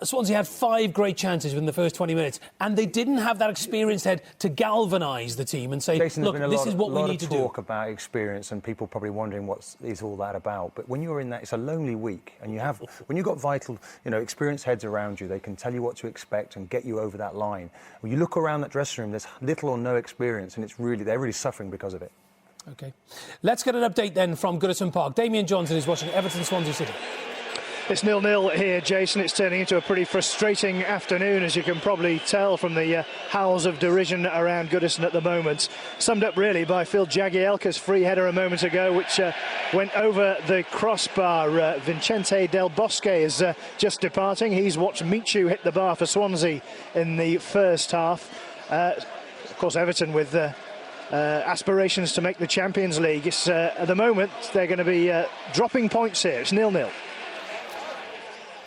Swansea had 5 great chances within the first 20 minutes, and they didn't have that experienced head to galvanise the team and say, Jason, look, this is what we need to do. There's been a lot of talk about experience and people probably wondering what is all that about. But when you're in that, it's a lonely week, and when you've got vital, experienced heads around you, they can tell you what to expect and get you over that line. When you look around that dressing room, there's little or no experience, and they're really suffering because of it. OK. Let's get an update then from Goodison Park. Damien Johnson is watching Everton Swansea City. It's 0-0 here, Jason. It's turning into a pretty frustrating afternoon, as you can probably tell from the howls of derision around Goodison at the moment. Summed up really by Phil Jagielka's free header a moment ago, which went over the crossbar. Vicente Del Bosque is just departing. He's watched Michu hit the bar for Swansea in the first half. Of course, Everton with aspirations to make the Champions League. It's, at the moment, they're going to be dropping points here. It's 0-0.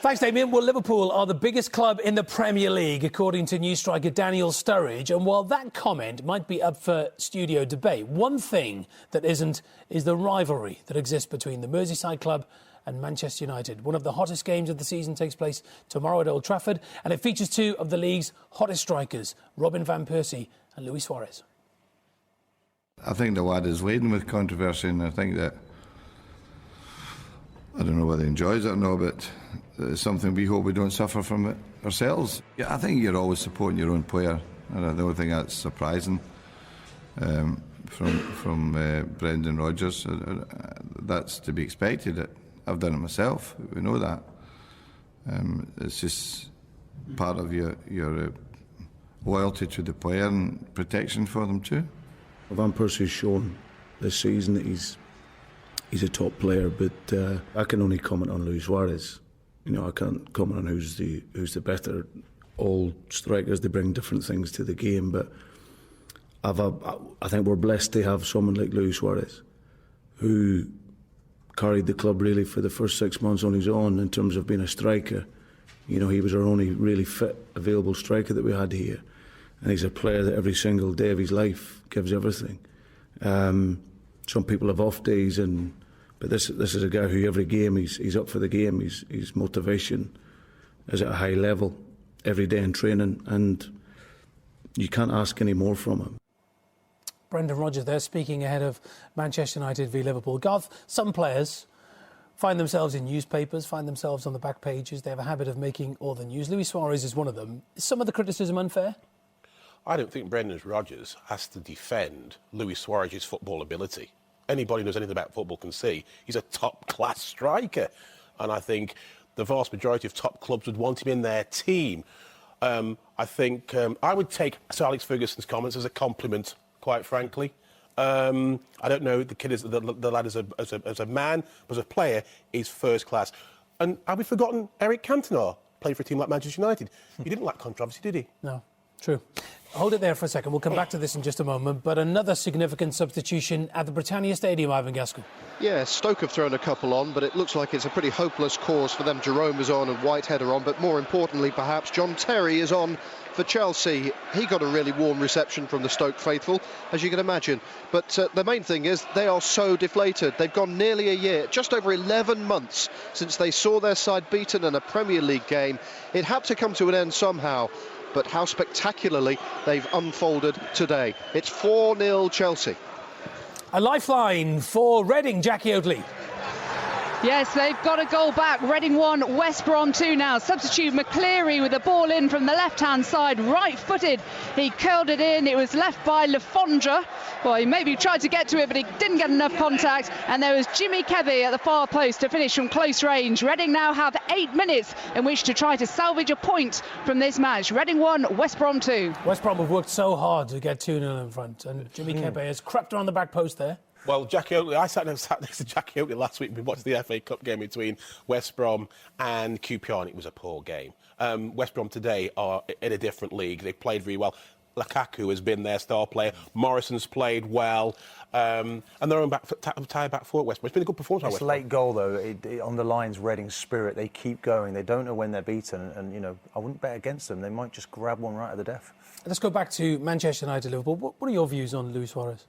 Thanks, Damien. Well, Liverpool are the biggest club in the Premier League, according to news striker Daniel Sturridge. And while that comment might be up for studio debate, one thing that isn't is the rivalry that exists between the Merseyside club and Manchester United. One of the hottest games of the season takes place tomorrow at Old Trafford, and it features two of the league's hottest strikers, Robin van Persie and Luis Suarez. I think the lad is laden with controversy, and I think that, I don't know whether he enjoys it or not, but it's something we hope we don't suffer from it ourselves. Yeah, I think you're always supporting your own player, and I don't think that's surprising from Brendan Rodgers. That's to be expected. I've done it myself. We know that. It's just part of your loyalty to the player and protection for them too. Van Persie's shown this season that he's a top player, but I can only comment on Luis Suarez. You know, I can't comment on who's the better. All strikers, they bring different things to the game, but I think we're blessed to have someone like Luis Suarez, who carried the club really for the first 6 months on his own in terms of being a striker. You know, he was our only really fit, available striker that we had here. And he's a player that every single day of his life gives everything. Some people have off days, but this is a guy who every game he's up for the game. His motivation is at a high level every day in training, and you can't ask any more from him. Brendan Rodgers there speaking ahead of Manchester United v Liverpool. Garth, some players find themselves in newspapers, find themselves on the back pages. They have a habit of making all the news. Luis Suarez is one of them. Is some of the criticism unfair? I don't think Brendan Rodgers has to defend Luis Suarez's football ability. Anybody who knows anything about football can see he's a top-class striker. And I think the vast majority of top clubs would want him in their team. I think I would take Sir Alex Ferguson's comments as a compliment, quite frankly. I don't know the kid, the lad as a man, but as a player, is first class. And have we forgotten Eric Cantona played for a team like Manchester United? He didn't like controversy, did he? No. True. Hold it there for a second. We'll come back to this in just a moment. But another significant substitution at the Britannia Stadium, Ivan Gascoigne. Yeah, Stoke have thrown a couple on, but it looks like it's a pretty hopeless cause for them. Jerome is on and Whitehead are on, but more importantly, perhaps, John Terry is on for Chelsea. He got a really warm reception from the Stoke faithful, as you can imagine. But the main thing is they are so deflated. They've gone nearly a year, just over 11 months since they saw their side beaten in a Premier League game. It had to come to an end somehow. But how spectacularly they've unfolded today. It's 4-0 Chelsea. A lifeline for Reading, Jackie Oatley. Yes, they've got a goal back. Reading 1, West Brom 2 now. Substitute McCleary with the ball in from the left-hand side, right-footed. He curled it in. It was left by Lafondra. Well, he maybe tried to get to it, but he didn't get enough contact. And there was Jimmy Kebby at the far post to finish from close range. Reading now have 8 minutes in which to try to salvage a point from this match. Reading 1, West Brom 2. West Brom have worked so hard to get 2-0 in front, and Jimmy Kebby has crept around the back post there. Well, Jackie Oatley, I sat next to Jackie Oatley last week. We watched the FA Cup game between West Brom and Keown. It was a poor game. West Brom today are in a different league. They've played very well. Lukaku has been their star player. Morrison's played well. And their own tired back four at West Brom. It's been a good performance by West Brom. This late goal, though, it underlines Reading's spirit. They keep going. They don't know when they're beaten. And, you know, I wouldn't bet against them. They might just grab one right at the death. Let's go back to Manchester United, Liverpool. What are your views on Luis Suarez?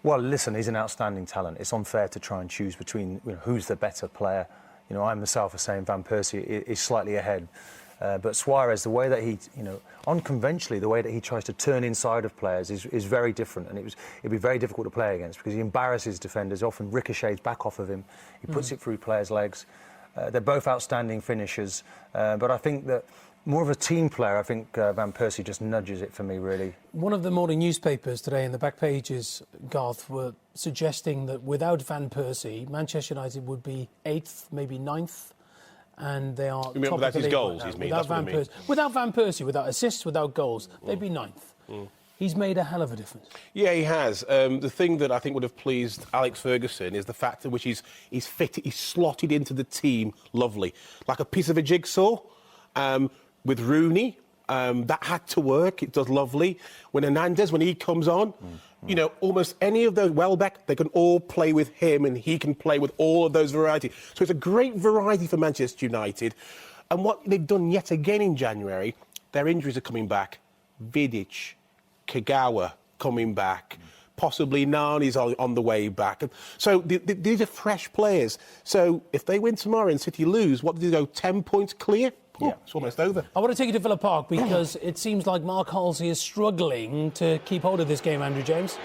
Well, listen, he's an outstanding talent. It's unfair to try and choose between who's the better player. You know, I myself is saying Van Persie is slightly ahead. But Suarez, the way that he, unconventionally, the way that he tries to turn inside of players is very different. And it'd be very difficult to play against because he embarrasses defenders, often ricochets back off of him. He puts it through players' legs. They're both outstanding finishers. But I think that more of a team player, I think Van Persie just nudges it for me, really. One of the morning newspapers today in the back pages, Garth, were suggesting that without Van Persie, Manchester United would be 8th, maybe 9th. and they are. You mean without his goals? He's made. Without Van Persie, without assists, without goals, they'd be 9th. He's made a hell of a difference. Yeah, he has. The thing that I think would have pleased Alex Ferguson is the fact in which he's fit, he's slotted into the team lovely, like a piece of a jigsaw. With Rooney, that had to work. It does lovely. When Hernandez, when he comes on, you know, almost any of those, Welbeck, they can all play with him, and he can play with all of those varieties. So it's a great variety for Manchester United. And what they've done yet again in January, their injuries are coming back. Vidic, Kagawa coming back. Possibly Nani's on the way back. So these are fresh players. So if they win tomorrow and City lose, what do they go, 10 points clear? Yeah, it's almost over. I want to take you to Villa Park because it seems like Mark Halsey is struggling to keep hold of this game, Andrew James.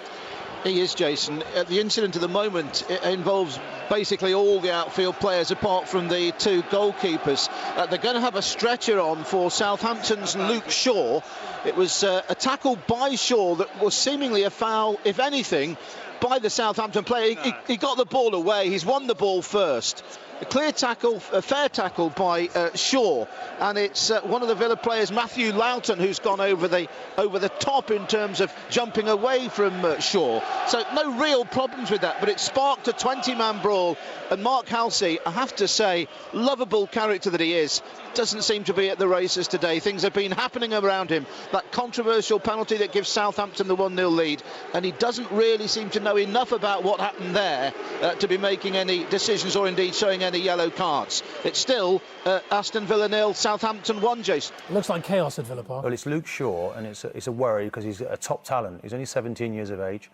He is, Jason. The incident at the moment involves basically all the outfield players apart from the 2 goalkeepers. They're going to have a stretcher on for Southampton's Luke Shaw. It was a tackle by Shaw that was seemingly a foul, if anything, by the Southampton player. He got the ball away. He's won the ball first. A clear tackle, a fair tackle by Shaw, and it's one of the Villa players, Matthew Loughton, who's gone over the top in terms of jumping away from Shaw. So no real problems with that, but it sparked a 20-man brawl, and Mark Halsey, I have to say, lovable character that he is, doesn't seem to be at the races today. Things have been happening around him. That controversial penalty that gives Southampton the 1-0 lead, and he doesn't really seem to know enough about what happened there to be making any decisions or indeed showing any yellow cards. It's still Aston Villa 0, Southampton 1, Jason. It looks like chaos at Villa Park. Well, it's Luke Shaw, and it's a worry because he's a top talent. He's only 17 years of age.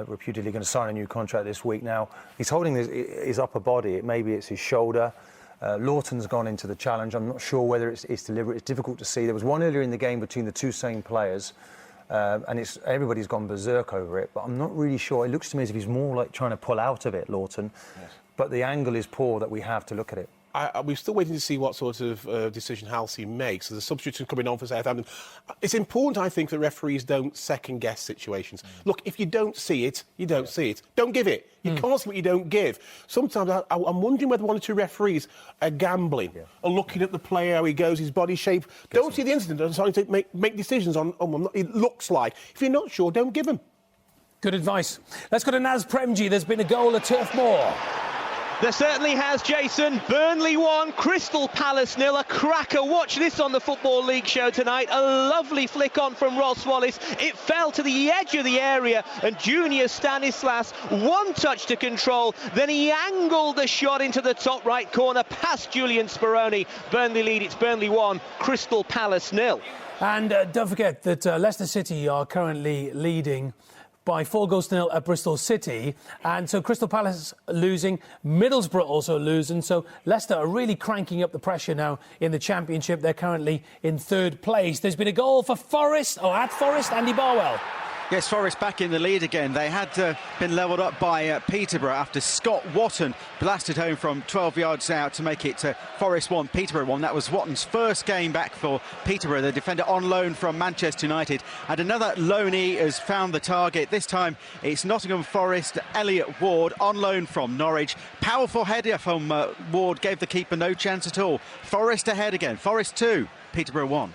Reputedly going to sign a new contract this week. Now, he's holding his upper body. Maybe it's his shoulder. Lawton's gone into the challenge. I'm not sure whether it's deliberate. It's difficult to see. There was one earlier in the game between the 2 same players, and everybody's gone berserk over it. But I'm not really sure. It looks to me as if he's more like trying to pull out of it, Lawton. Yes. But the angle is poor that we have to look at it. We're still waiting to see what sort of decision Halsey makes. So the substitution coming on for Southampton. It's important, I think, that referees don't second-guess situations. Look, if you don't see it, you don't see it. Don't give it. You can't see what you don't give. Sometimes I'm wondering whether 1 or 2 referees are gambling or looking at the player, how he goes, his body shape. Don't see the incident and starting to make decisions on what it looks like. If you're not sure, don't give them. Good advice. Let's go to Naz Premji. There's been a goal at Turf Moor. There certainly has, Jason. Burnley 1, Crystal Palace 0. A cracker. Watch this on the Football League show tonight. A lovely flick on from Ross Wallace. It fell to the edge of the area, and Junior Stanislas, 1 touch to control. Then he angled the shot into the top right corner past Julian Speroni. Burnley lead. It's Burnley 1, Crystal Palace 0. And don't forget that Leicester City are currently leading by 4-0 at Bristol City, and so Crystal Palace losing, Middlesbrough also losing, so Leicester are really cranking up the pressure now in the Championship. They're currently in 3rd place. There's been a goal for Forest, at Forest, Andy Barwell. Yes, Forest back in the lead again. They had been levelled up by Peterborough after Scott Watton blasted home from 12 yards out to make it Forest 1, Peterborough 1. That was Watton's first game back for Peterborough, the defender on loan from Manchester United. And another loanee has found the target. This time it's Nottingham Forest, Elliot Ward, on loan from Norwich. Powerful header from Ward, gave the keeper no chance at all. Forest ahead again. Forest 2, Peterborough 1.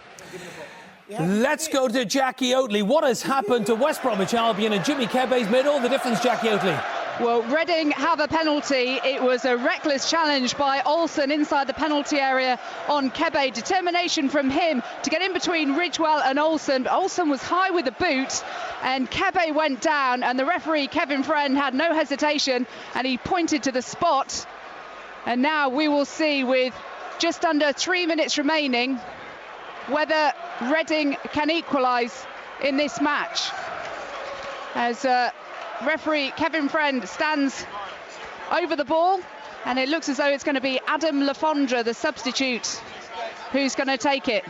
Let's go to Jackie Oatley. What has happened to West Bromwich Albion, and Jimmy Kebe's made all the difference, Jackie Oatley? Well, Reading have a penalty. It was a reckless challenge by Olsen inside the penalty area on Kebe. Determination from him to get in between Ridgewell and Olsen. But Olsen was high with the boot, and Kebe went down, and the referee, Kevin Friend, had no hesitation, and he pointed to the spot. And now we will see, with just under 3 minutes remaining, whether Reading can equalise in this match. As referee Kevin Friend stands over the ball, and it looks as though it's going to be Adam Lafondra, the substitute, who's going to take it.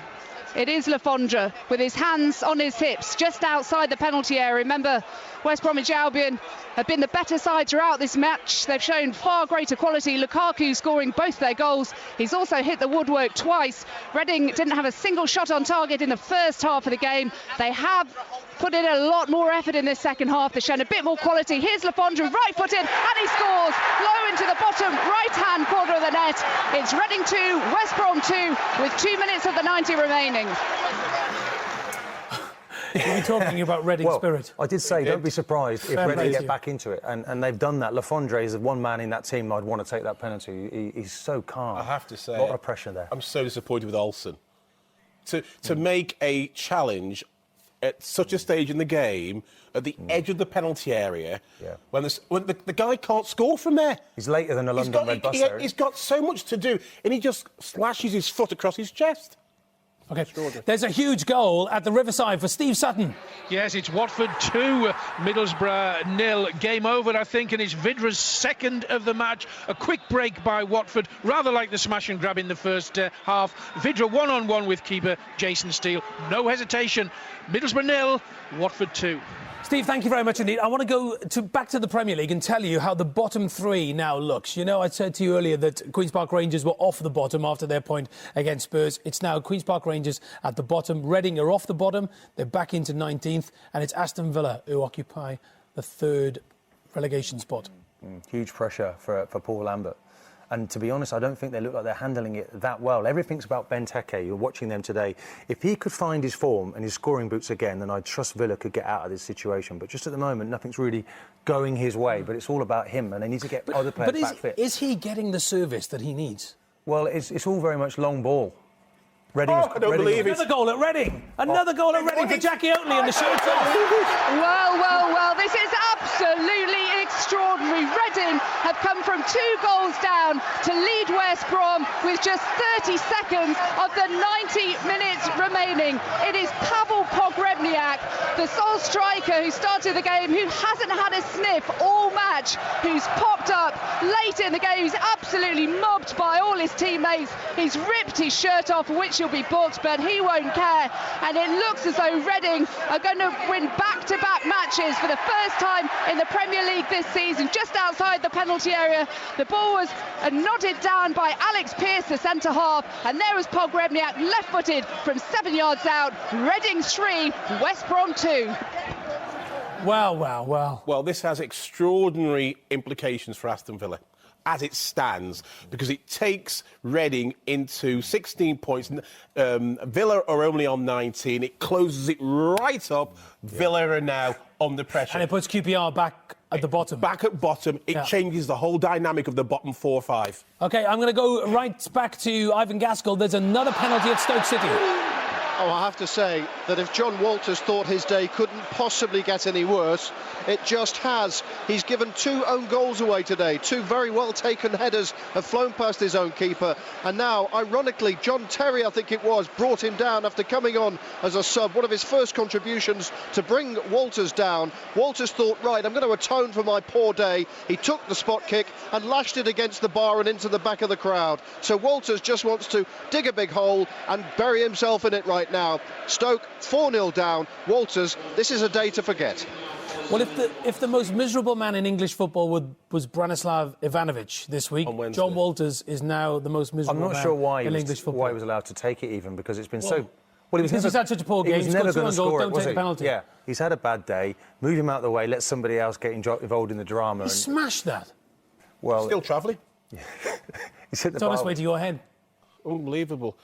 It is Lafondra with his hands on his hips just outside the penalty area. Remember, West Bromwich Albion have been the better side throughout this match. They've shown far greater quality. Lukaku scoring both their goals. He's also hit the woodwork twice. Reading didn't have a single shot on target in the first half of the game. They have put in a lot more effort in this second half. They've shown a bit more quality. Here's Lafondra, right-footed, and he scores low into the bottom right-hand corner of the net. It's Reading 2, West Brom 2, with 2 minutes of the 90 remaining. We're talking about Reading spirit. I did say, don't be surprised if Reading get back into it, and they've done that. Lafondra is the one man in that team I'd want to take that penalty. He's so calm. I have to say, a lot of pressure there. I'm so disappointed with Olsen. To make a challenge at such a stage in the game, at the edge of the penalty area, when the guy can't score from there. He's later than a London red bus there. He's got so much to do, and he just slashes his foot across his chest. OK, there's a huge goal at the Riverside for Steve Sutton. Yes, it's Watford 2, Middlesbrough 0. Game over, I think, and it's Vidra's second of the match. A quick break by Watford, rather like the smash and grab in the first half. Vidra one-on-one with keeper Jason Steele. No hesitation. Middlesbrough 0, Watford 2. Steve, thank you very much indeed. I want to go back to the Premier League and tell you how the bottom three now looks. You know, I said to you earlier that Queen's Park Rangers were off the bottom after their point against Spurs. It's now Queen's Park Rangers at the bottom. Reading are off the bottom. They're back into 19th. And it's Aston Villa who occupy the third relegation spot. Huge pressure for Paul Lambert. And to be honest, I don't think they look like they're handling it that well. Everything's about Benteke. You're watching them today. If he could find his form and his scoring boots again, then I'd trust Villa could get out of this situation. But just at the moment, nothing's really going his way. But it's all about him, and they need to get other players back fit. Is he getting the service that he needs? Well, it's all very much long ball. I don't believe it. Another goal at Reading. Another goal at Reading for Jackie Oatley, and the shirt's off. Well, this is absolutely extraordinary. Reading have come from 2 goals down to lead West Brom with just 30 seconds of the 90 minutes remaining. It is Pavel Pogrebniak, the sole striker who started the game, who hasn't had a sniff all match, who's popped up late in the game. He's absolutely mobbed by all his teammates. He's ripped his shirt off, for which he'll be booked, but he won't care. And it looks as though Reading are going to win back-to-back matches for the first time in the Premier League this season, just outside the penalty area. The ball was nodded down by Alex Pearce, the centre-half, and there was Pogrebniak, left-footed from 7 yards out. Reading 3, West Brom 2. Wow. Well, this has extraordinary implications for Aston Villa, as it stands, because it takes Reading into 16 points. Villa are only on 19. It closes it right up. Villa are now under pressure. And it puts QPR back at the bottom. Back at bottom. It changes the whole dynamic of the bottom 4 or 5. OK, I'm going to go right back to Ivan Gaskell. There's another penalty at Stoke City. Oh, I have to say that if John Walters thought his day couldn't possibly get any worse, it just has. He's given 2 own goals away today. 2 very well taken headers have flown past his own keeper. And now, ironically, John Terry, I think it was, brought him down after coming on as a sub. One of his first contributions to bring Walters down. Walters thought, right, I'm going to atone for my poor day. He took the spot kick and lashed it against the bar and into the back of the crowd. So Walters just wants to dig a big hole and bury himself in it right now. Stoke 4-0 down. Walters, this is a day to forget. Well, if the most miserable man in English football was Branislav Ivanovic this week, John Walters is now the most miserable man in English football. Why he was allowed to take it even, because it's been so... Well, he's had such a poor game. He's never going to score it, don't take the penalty. Yeah, he's had a bad day. Move him out of the way, let somebody else get involved in the drama. He smashed that. Well, still travelling. He's hit the it's on its way to your head. Unbelievable.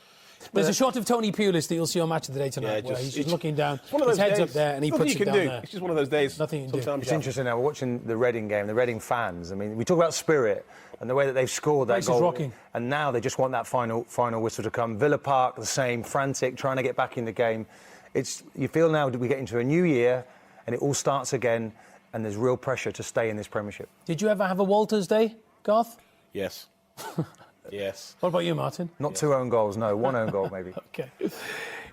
There's a shot of Tony Pulis that you'll see on Match of the Day tonight, where he's just looking down, his head's up there, and he puts it down there. It's just one of those days. Nothing you can do. It's interesting now, we're watching the Reading game, the Reading fans. I mean, we talk about spirit and the way that they've scored that goal. Rocking. And now they just want that final whistle to come. Villa Park, the same, frantic, trying to get back in the game. You feel now that we get into a new year, and it all starts again, and there's real pressure to stay in this Premiership. Did you ever have a Walters Day, Garth? Yes. Yes. What about you, Martin? Not 2 own goals, no. 1 own goal, maybe. OK.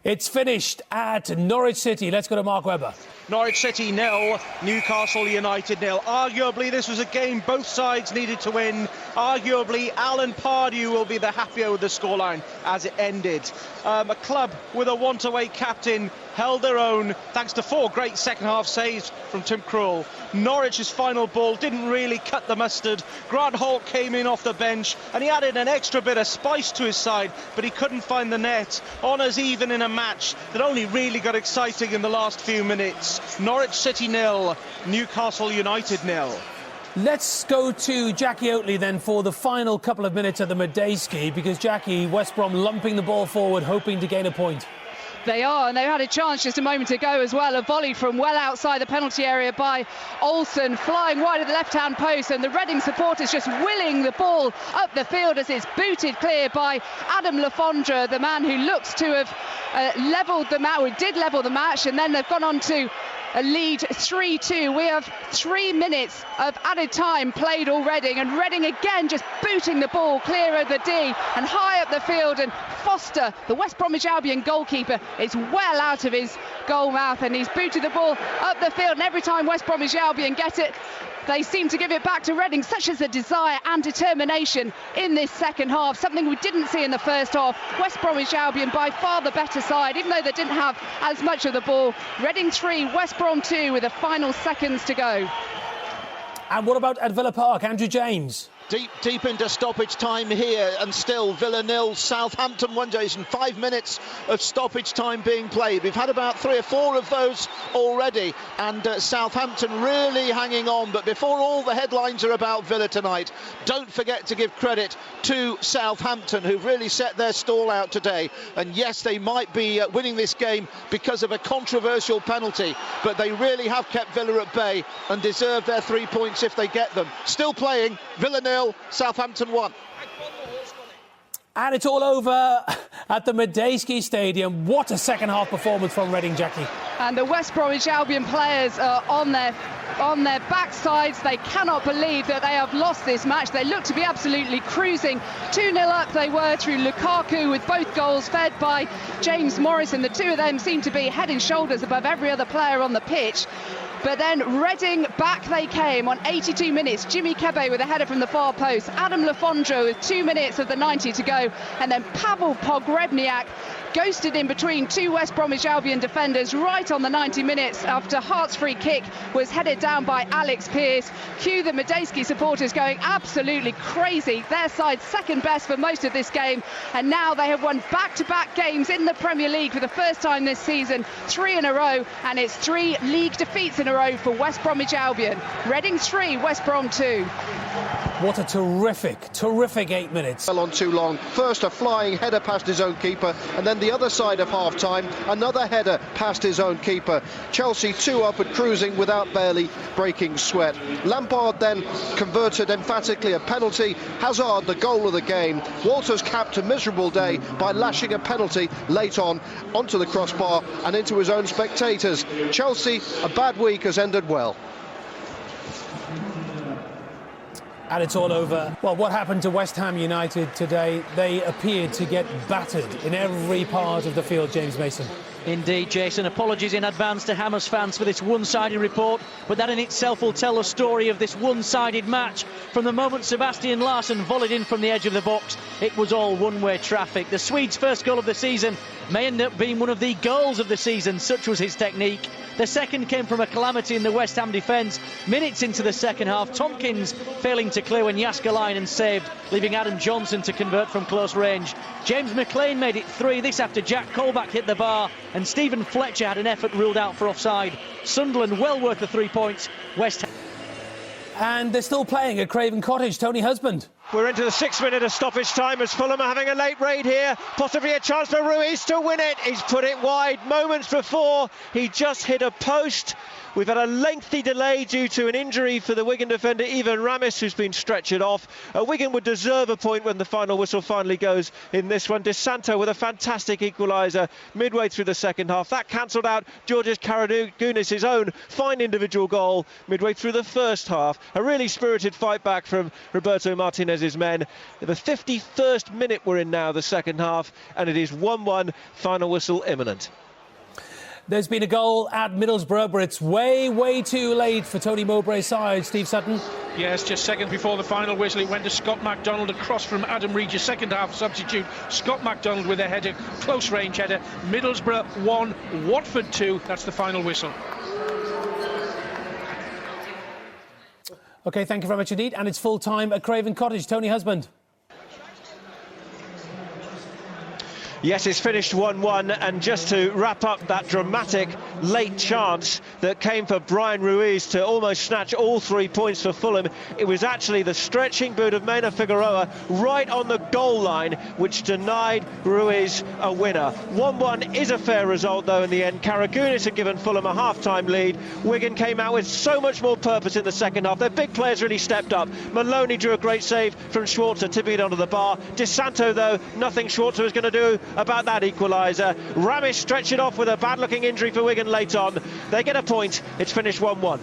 It's finished at Norwich City. Let's go to Mark Webber. Norwich City 0, Newcastle United 0. Arguably, this was a game both sides needed to win. Arguably, Alan Pardew will be the happier with the scoreline as it ended. A club with a want-away captain held their own thanks to 4 great second-half saves from Tim Krul. Norwich's final ball didn't really cut the mustard. Grant Holt came in off the bench and he added an extra bit of spice to his side, but he couldn't find the net. Honours even in a match that only really got exciting in the last few minutes. Norwich City 0, Newcastle United 0. Let's go to Jackie Oatley then for the final couple of minutes of the Medeski, because Jackie, West Brom lumping the ball forward, hoping to gain a point. They are, and they had a chance just a moment ago as well. A volley from well outside the penalty area by Olsen, flying wide of the left-hand post, and the Reading supporters just willing the ball up the field as it's booted clear by Adam Lafondra, the man who looks to have levelled the match, or did level the match, and then they've gone on to a lead 3-2. We have 3 minutes of added time played already, and Reading again just booting the ball clear of the D and high up the field, and Foster, the West Bromwich Albion goalkeeper, is well out of his goal mouth, and he's booted the ball up the field, and every time West Bromwich Albion get it, they seem to give it back to Reading. Such as a desire and determination in this second half, something we didn't see in the first half. West Bromwich Albion by far the better side, even though they didn't have as much of the ball. Reading 3, West Brom 2 with the final seconds to go. And what about at Villa Park, Andrew James? Deep into stoppage time here, and still Villa 0, Southampton 1, Jason. 5 minutes of stoppage time being played. We've had about 3 or 4 of those already, and Southampton really hanging on. But before all the headlines are about Villa tonight, don't forget to give credit to Southampton, who've really set their stall out today. And yes, they might be winning this game because of a controversial penalty, but they really have kept Villa at bay and deserve their 3 points if they get them. Still playing, Villa 0, Southampton 1. And it's all over at the Medeski Stadium. What a second half performance from Reading, Jackie. And the West Bromwich Albion players are on their backsides. They cannot believe that they have lost this match. They look to be absolutely cruising. 2-0 up they were through Lukaku, with both goals fed by James Morrison. The two of them seem to be head and shoulders above every other player on the pitch. But then Reading, back they came on 82 minutes. Jimmy Kebe with a header from the far post. Adam Lafondra with 2 minutes of the 90 to go. And then Pavel Pogrebniak ghosted in between 2 West Bromwich Albion defenders right on the 90 minutes after Hart's free kick was headed down by Alex Pearce. Cue the Medeski supporters going absolutely crazy. Their side second best for most of this game, and now they have won back-to-back games in the Premier League for the first time this season, 3 in a row, and it's 3 league defeats in a row for West Bromwich Albion. Reading 3, West Brom 2. What a terrific 8 minutes. Well, on too long. First a flying header past his own keeper, and then the other side of half-time, another header past his own keeper. Chelsea 2 up and cruising without barely breaking sweat. Lampard then converted emphatically a penalty. Hazard the goal of the game. Walters capped a miserable day by lashing a penalty late on onto the crossbar and into his own spectators. Chelsea, a bad week has ended well. And it's all over. Well, what happened to West Ham United today? They appeared to get battered in every part of the field, James Mason. Indeed, Jason. Apologies in advance to Hammers fans for this one-sided report, but that in itself will tell a story of this one-sided match. From the moment Sebastian Larsson volleyed in from the edge of the box, it was all one-way traffic. The Swede's first goal of the season may end up being one of the goals of the season, such was his technique. The second came from a calamity in the West Ham defence. Minutes into the second half, Tompkins failing to clear when Jääskeläinen saved, leaving Adam Johnson to convert from close range. James McLean made it 3, this after Jack Colback hit the bar, and Stephen Fletcher had an effort ruled out for offside. Sunderland well worth the 3 points. West Ham. And they're still playing at Craven Cottage. Tony Husband. We're into the 6th minute of stoppage time as Fulham are having a late raid here. Possibly a chance for Ruiz to win it. He's put it wide moments before. He just hit a post. We've had a lengthy delay due to an injury for the Wigan defender Ivan Ramis, who's been stretchered off. Wigan would deserve a point when the final whistle finally goes in this one. De Santo with a fantastic equaliser midway through the second half. That cancelled out Georgios Karagounis' own fine individual goal midway through the first half. a really spirited fight back from Roberto Martinez's men. The 51st minute we're in now, the second half, and it is 1-1, final whistle imminent. There's been a goal at Middlesbrough, but it's way too late for Tony Mowbray's side. Steve Sutton. Yes, just seconds before the final whistle, it went to Scott MacDonald across from Adam Regis, second half substitute. Scott MacDonald with a header, close range header. Middlesbrough 1, Watford 2. That's the final whistle. OK, thank you very much indeed. And it's full time at Craven Cottage. Tony Husband. Yes, it's finished 1-1, and just to wrap up that dramatic late chance that came for Brian Ruiz to almost snatch all 3 points for Fulham, it was actually the stretching boot of Mena Figueroa right on the goal line which denied Ruiz a winner. 1-1 is a fair result though in the end. Karagounis had given Fulham a half-time lead. Wigan came out with so much more purpose in the second half. Their big players really stepped up. Maloney drew a great save from Schwarzer, tipping it onto the bar. De Santo though, nothing Schwarzer was going to do about that equaliser. Ramesh stretched it off with a bad-looking injury for Wigan late on. They get a point. It's finished 1-1.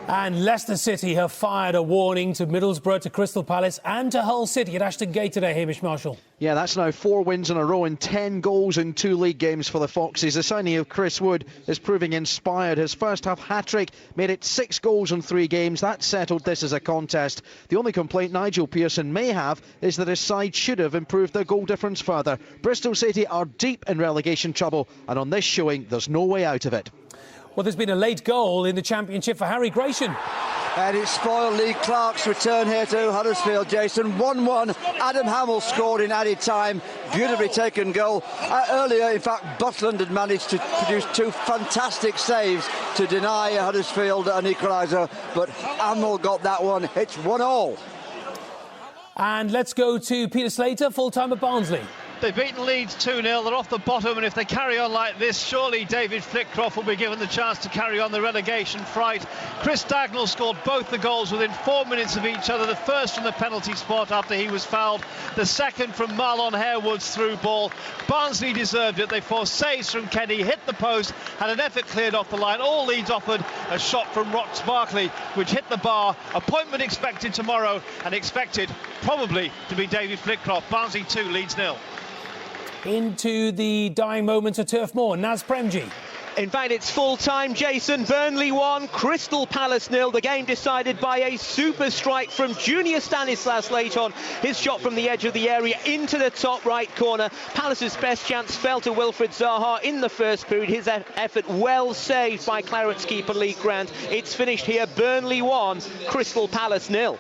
And Leicester City have fired a warning to Middlesbrough, to Crystal Palace and to Hull City at Ashton Gate today, Hamish Marshall. Yeah, that's now 4 wins in a row and 10 goals in 2 league games for the Foxes. The signing of Chris Wood is proving inspired. His first half hat-trick made it 6 goals in 3 games. That settled this as a contest. The only complaint Nigel Pearson may have is that his side should have improved their goal difference further. Bristol City are deep in relegation trouble, and on this showing, there's no way out of it. Well, there's been a late goal in the Championship for Harry Gratian. And it spoiled Lee Clark's return here to Huddersfield, Jason. 1-1. Adam Hamill scored in added time. Beautifully taken goal. Earlier, in fact, Butland had managed to produce 2 fantastic saves to deny Huddersfield an equaliser, but Hamill got that one. It's 1-1. And let's go to Peter Slater, full-time at Barnsley. They've beaten Leeds 2-0, they're off the bottom, and if they carry on like this, surely David Flitcroft will be given the chance to carry on the relegation fright. Chris Dagnall scored both the goals within 4 minutes of each other, the first from the penalty spot after he was fouled, the second from Marlon Harewood's through ball. Barnsley deserved it, they forced saves from Kenny, hit the post, had an effort cleared off the line. All Leeds offered a shot from Rox Barkley, which hit the bar. Appointment expected tomorrow, and expected probably to be David Flitcroft. Barnsley 2, Leeds 0. Into the dying moments of Turf Moor, Naz Premji. In fact, it's full-time, Jason. Burnley 1, Crystal Palace 0. The game decided by a super strike from Junior Stanislas late on. His shot from the edge of the area into the top right corner. Palace's best chance fell to Wilfred Zaha in the first period. His effort well saved by Clarets keeper Lee Grant. It's finished here, Burnley 1, Crystal Palace 0.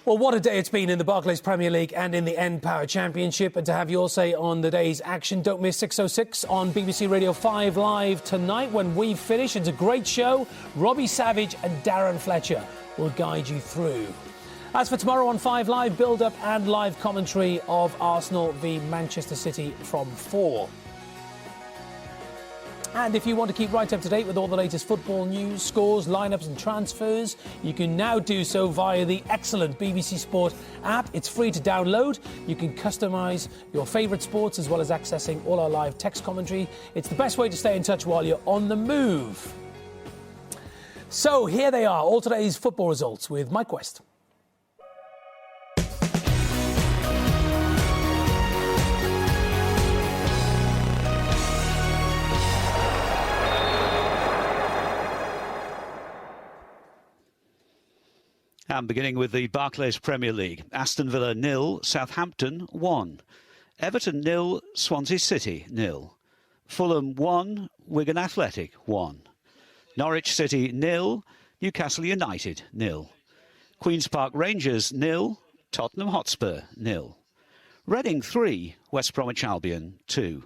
Well, what a day it's been in the Barclays Premier League and in the N-Power Championship. And to have your say on the day's action, don't miss 6:06 on BBC Radio 5 Live tonight when we finish. It's a great show. Robbie Savage and Darren Fletcher will guide you through. As for tomorrow on 5 Live, build-up and live commentary of Arsenal v Manchester City from 4. And if you want to keep right up to date with all the latest football news, scores, lineups and transfers, you can now do so via the excellent BBC Sport app. It's free to download. You can customise your favourite sports as well as accessing all our live text commentary. It's the best way to stay in touch while you're on the move. So here they are, all today's football results with Mike West. And beginning with the Barclays Premier League. Aston Villa 0, Southampton 1. Everton 0, Swansea City 0. Fulham 1, Wigan Athletic 1. Norwich City 0, Newcastle United 0. Queen's Park Rangers 0, Tottenham Hotspur 0. Reading 3, West Bromwich Albion 2.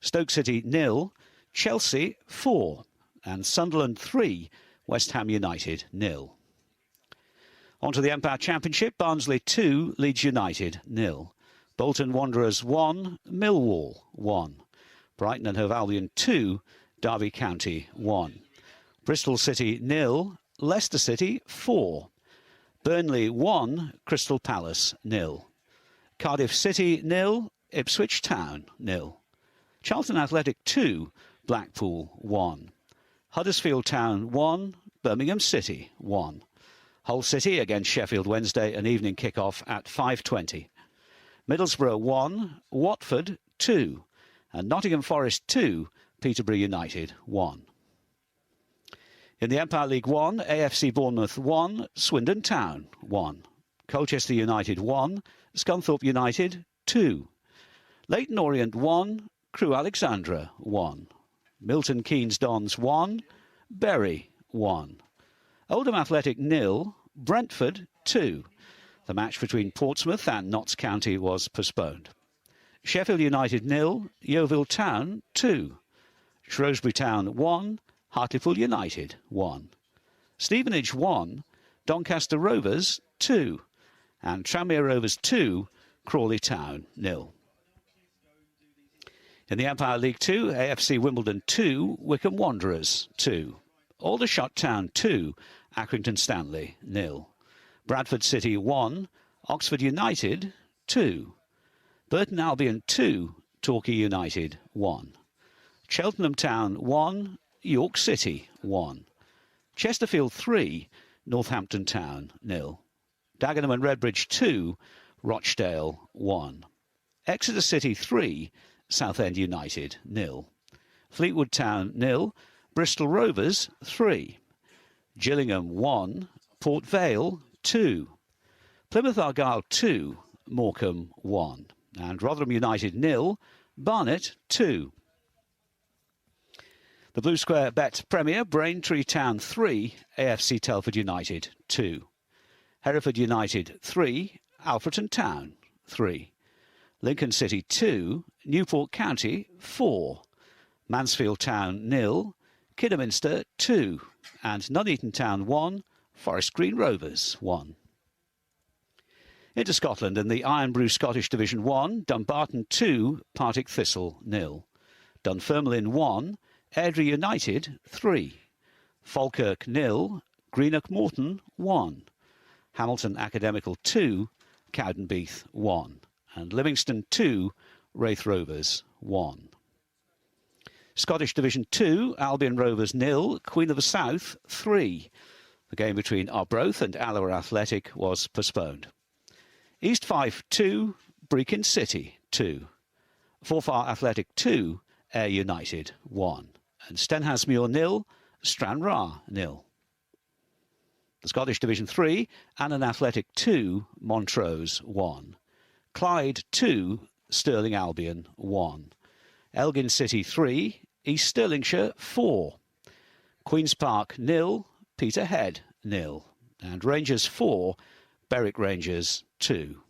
Stoke City 0, Chelsea 4. And Sunderland 3, West Ham United 0. On to the Empire Championship, Barnsley 2, Leeds United 0. Bolton Wanderers 1, Millwall 1. Brighton and Hove Albion 2, Derby County 1. Bristol City 0, Leicester City 4. Burnley 1, Crystal Palace 0. Cardiff City 0, Ipswich Town 0. Charlton Athletic 2, Blackpool 1. Huddersfield Town 1, Birmingham City 1. Hull City against Sheffield Wednesday, an evening kick-off at 5:20. Middlesbrough 1, Watford 2, and Nottingham Forest 2, Peterborough United 1. In the Empire League 1, AFC Bournemouth 1, Swindon Town 1. Colchester United 1, Scunthorpe United 2. Leyton Orient 1, Crewe Alexandra 1. Milton Keynes Dons 1, Bury 1. Oldham Athletic 0, Brentford 2. The match between Portsmouth and Notts County was postponed. Sheffield United 0, Yeovil Town 2. Shrewsbury Town 1, Hartlepool United 1. Stevenage 1, Doncaster Rovers 2. And Tranmere Rovers 2, Crawley Town 0. In the Empire League 2, AFC Wimbledon 2, Wycombe Wanderers 2. Aldershot Town 2, Accrington Stanley 0. Bradford City 1, Oxford United 2. Burton Albion 2, Torquay United 1. Cheltenham Town 1, York City 1. Chesterfield 3, Northampton Town 0. Dagenham and Redbridge 2, Rochdale 1. Exeter City 3, Southend United 0. Fleetwood Town 0, Bristol Rovers 3. Gillingham 1, Port Vale 2. Plymouth Argyle 2, Morecambe 1. And Rotherham United 0, Barnet 2. The Blue Square Bet Premier, Braintree Town 3, AFC Telford United 2. Hereford United 3, Alfreton Town 3. Lincoln City 2, Newport County 4. Mansfield Town 0, Kidderminster 2. And Nuneaton Town 1, Forest Green Rovers 1. Into Scotland in the Iron Brew Scottish Division 1, Dumbarton 2, Partick Thistle 0. Dunfermline 1, Airdrie United 3. Falkirk 0, Greenock Morton 1. Hamilton Academical 2, Cowdenbeath 1. And Livingston 2, Wraith Rovers 1. Scottish Division 2, Albion Rovers 0, Queen of the South 3. The game between Arbroath and Alloa Athletic was postponed. East Fife 2, Brechin City 2. Forfar Athletic 2, Ayr United 1. And Stenhousemuir 0, Stranraer 0. The Scottish Division 3, Annan Athletic 2, Montrose 1. Clyde 2, Stirling Albion 1. Elgin City 3, East Stirlingshire 4. Queen's Park 0, Peterhead 0. And Rangers 4, Berwick Rangers 2.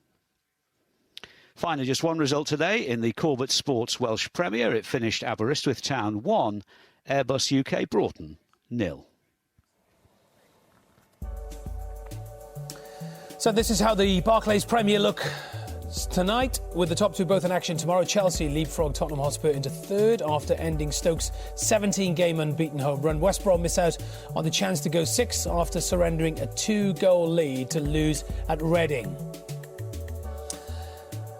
Finally, just one result today in the Corbett Sports Welsh Premier. It finished Aberystwyth Town 1, Airbus UK Broughton 0. So this is how the Barclays Premier look tonight, with the top two both in action tomorrow. Chelsea leapfrog Tottenham Hotspur into third after ending Stoke's 17-game unbeaten home run. West Brom miss out on the chance to go sixth after surrendering a 2-goal lead to lose at Reading.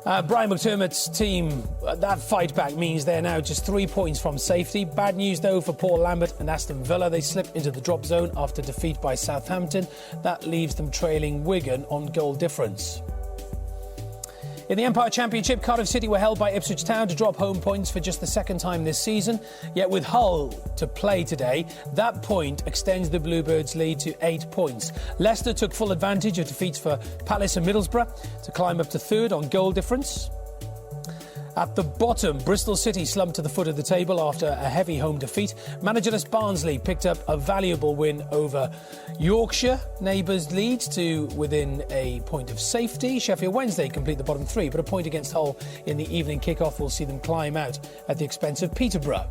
Brian McDermott's team, that fight back means they're now just 3 points from safety. Bad news, though, for Paul Lambert and Aston Villa. They slip into the drop zone after defeat by Southampton. That leaves them trailing Wigan on goal difference. In the Empire Championship, Cardiff City were held by Ipswich Town to drop home points for just the second time this season. Yet with Hull to play today, that point extends the Bluebirds' lead to 8 points. Leicester took full advantage of defeats for Palace and Middlesbrough to climb up to third on goal difference. At the bottom, Bristol City slumped to the foot of the table after a heavy home defeat. Managerless Barnsley picked up a valuable win over Yorkshire. Neighbours Leeds to within a point of safety. Sheffield Wednesday complete the bottom three, but a point against Hull in the evening kick-off will see them climb out at the expense of Peterborough.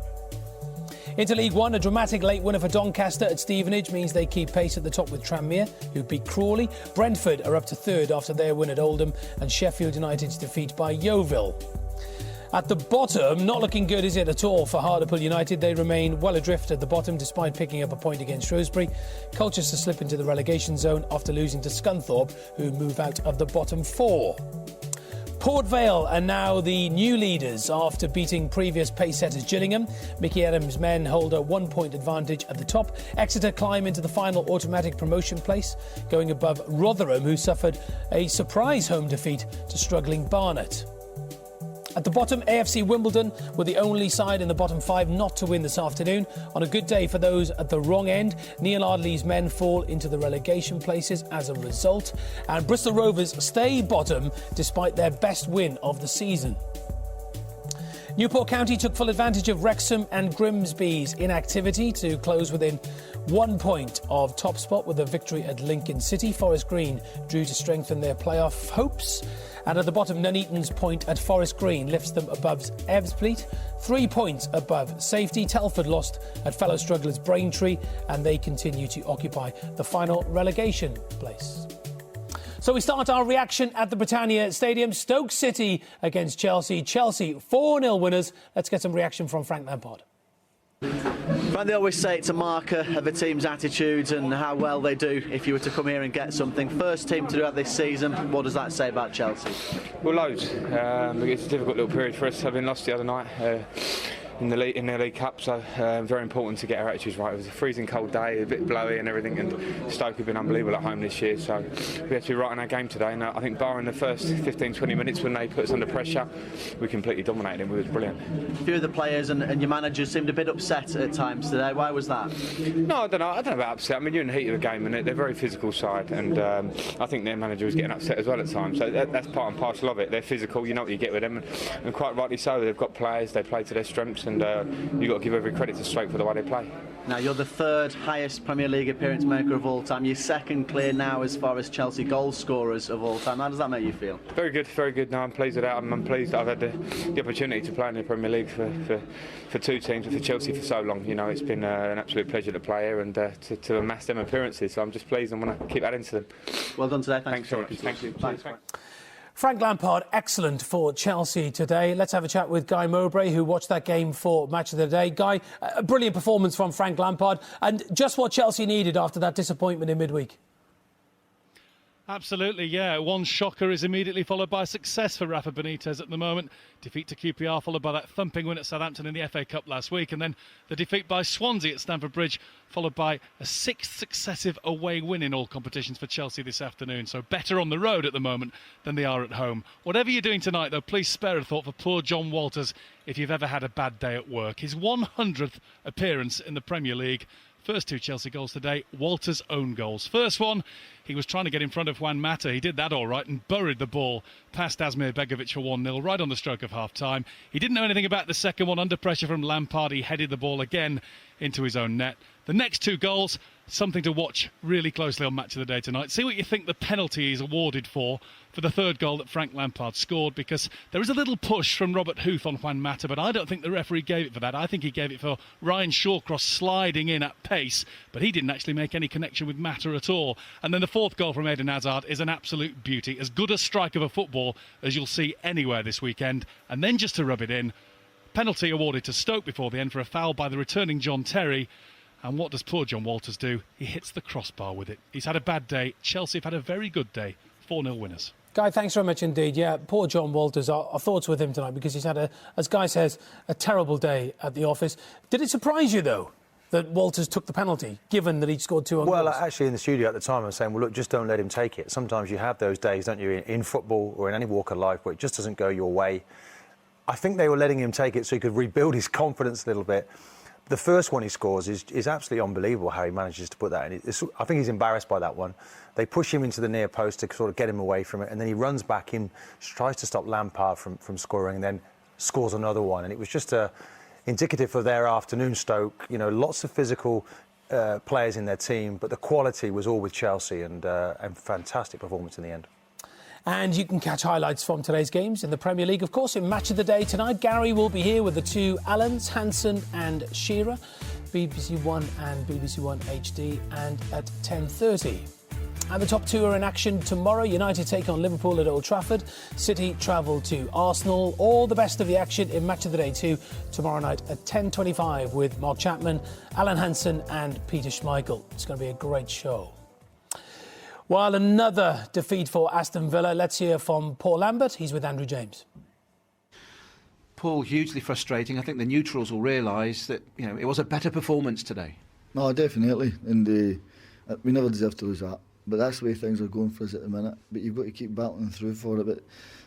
Into League One, a dramatic late winner for Doncaster at Stevenage means they keep pace at the top with Tranmere, who beat Crawley. Brentford are up to third after their win at Oldham, and Sheffield United's defeat by Yeovil. At the bottom, not looking good, is it, at all for Hartlepool United? They remain well adrift at the bottom despite picking up a point against Shrewsbury. Colchester slip into the relegation zone after losing to Scunthorpe, who move out of the bottom four. Port Vale are now the new leaders after beating previous pace setters Gillingham. Mickey Adams' men hold a 1-point advantage at the top. Exeter climb into the final automatic promotion place, going above Rotherham, who suffered a surprise home defeat to struggling Barnet. At the bottom, AFC Wimbledon were the only side in the bottom 5 not to win this afternoon. On a good day for those at the wrong end, Neil Ardley's men fall into the relegation places as a result. And Bristol Rovers stay bottom despite their best win of the season. Newport County took full advantage of Wrexham and Grimsby's inactivity to close within 1 point of top spot with a victory at Lincoln City. Forest Green drew to strengthen their playoff hopes. And at the bottom, Nuneaton's point at Forest Green lifts them above Ebbsfleet. 3 points above safety. Telford lost at fellow strugglers Braintree, and they continue to occupy the final relegation place. So we start our reaction at the Britannia Stadium. Stoke City against Chelsea. Chelsea 4-0 winners. Let's get some reaction from Frank Lampard. Frank, they always say it's a marker of a team's attitudes and how well they do if you were to come here and get something. First team to do that this season. What does that say about Chelsea? Well, loads. It's a difficult little period for us, having lost the other night in the League Cup, so very important to get our attitudes right. It was a freezing cold day, a bit blowy and everything, and Stoke have been unbelievable at home this year, so we had to be right in our game today. And I think barring the first 15-20 minutes when they put us under pressure, we completely dominated them. It was brilliant. A few of the players and your managers seemed a bit upset at times today. Why was that? No, I don't know about upset. I mean, you're in the heat of the game, and they're a very physical side, and I think their manager was getting upset as well at times, so that's part and parcel of it. They're physical, you know what you get with them, and quite rightly so. They've got players, they play to their strengths, and you've got to give every credit to Stoke for the way they play. Now, you're the third highest Premier League appearance maker of all time. You're second clear now as far as Chelsea goal scorers of all time. How does that make you feel? Very good, very good. No, I'm pleased with that. I'm pleased that I've had the opportunity to play in the Premier League for two teams, for Chelsea for so long. You know, it's been an absolute pleasure to play here and to amass them appearances. So I'm just pleased and want to keep adding to them. Well done today. Thanks very much. Thank you. Thanks. Frank Lampard, excellent for Chelsea today. Let's have a chat with Guy Mowbray, who watched that game for Match of the Day. Guy, a brilliant performance from Frank Lampard, and just what Chelsea needed after that disappointment in midweek. Absolutely, yeah. One shocker is immediately followed by success for Rafa Benitez at the moment. Defeat to QPR followed by that thumping win at Southampton in the FA Cup last week, and then the defeat by Swansea at Stamford Bridge, followed by a 6th successive away win in all competitions for Chelsea this afternoon. So better on the road at the moment than they are at home. Whatever you're doing tonight, though, please spare a thought for poor John Walters if you've ever had a bad day at work. His 100th appearance in the Premier League. First 2 Chelsea goals today, Walter's own goals. First one, he was trying to get in front of Juan Mata. He did that all right and buried the ball past Asmir Begovic for 1-0, right on the stroke of half-time. He didn't know anything about the second one. Under pressure from Lampard, he headed the ball again into his own net. The next 2 goals, something to watch really closely on Match of the Day tonight. See what you think the penalty is awarded for the third goal that Frank Lampard scored, because there is a little push from Robert Huth on Juan Mata, but I don't think the referee gave it for that. I think he gave it for Ryan Shawcross sliding in at pace, but he didn't actually make any connection with Mata at all. And then the fourth goal from Eden Hazard is an absolute beauty, as good a strike of a football as you'll see anywhere this weekend. And then just to rub it in, penalty awarded to Stoke before the end for a foul by the returning John Terry. And what does poor John Walters do? He hits the crossbar with it. He's had a bad day. Chelsea have had a very good day. 4-0 winners. Guy, thanks very much indeed. Yeah, poor John Walters. Our thoughts with him tonight, because he's had, as Guy says, a terrible day at the office. Did it surprise you, though, that Walters took the penalty, given that he'd scored 2 on goals? Well, actually, in the studio at the time, I was saying, well, look, just don't let him take it. Sometimes you have those days, don't you, in football or in any walk of life where it just doesn't go your way. I think they were letting him take it so he could rebuild his confidence a little bit. The first one he scores is absolutely unbelievable how he manages to put that in. I think he's embarrassed by that one. They push him into the near post to sort of get him away from it, and then he runs back in, tries to stop Lampard from scoring, and then scores another one. And it was just indicative of their afternoon, Stoke. You know, lots of physical players in their team, but the quality was all with Chelsea, and fantastic performance in the end. And you can catch highlights from today's games in the Premier League, of course, in Match of the Day tonight. Gary will be here with the 2 Allens, Hansen and Shearer, BBC One and BBC One HD, and at 10:30. And the top 2 are in action tomorrow. United take on Liverpool at Old Trafford. City travel to Arsenal. All the best of the action in Match of the Day 2 tomorrow night at 10:25 with Mark Chapman, Alan Hansen and Peter Schmeichel. It's going to be a great show. While another defeat for Aston Villa. Let's hear from Paul Lambert. He's with Andrew James. Paul, hugely frustrating. I think the neutrals will realise that it was a better performance today. No, definitely, and we never deserved to lose that. But that's the way things are going for us at the minute. But you've got to keep battling through for it. But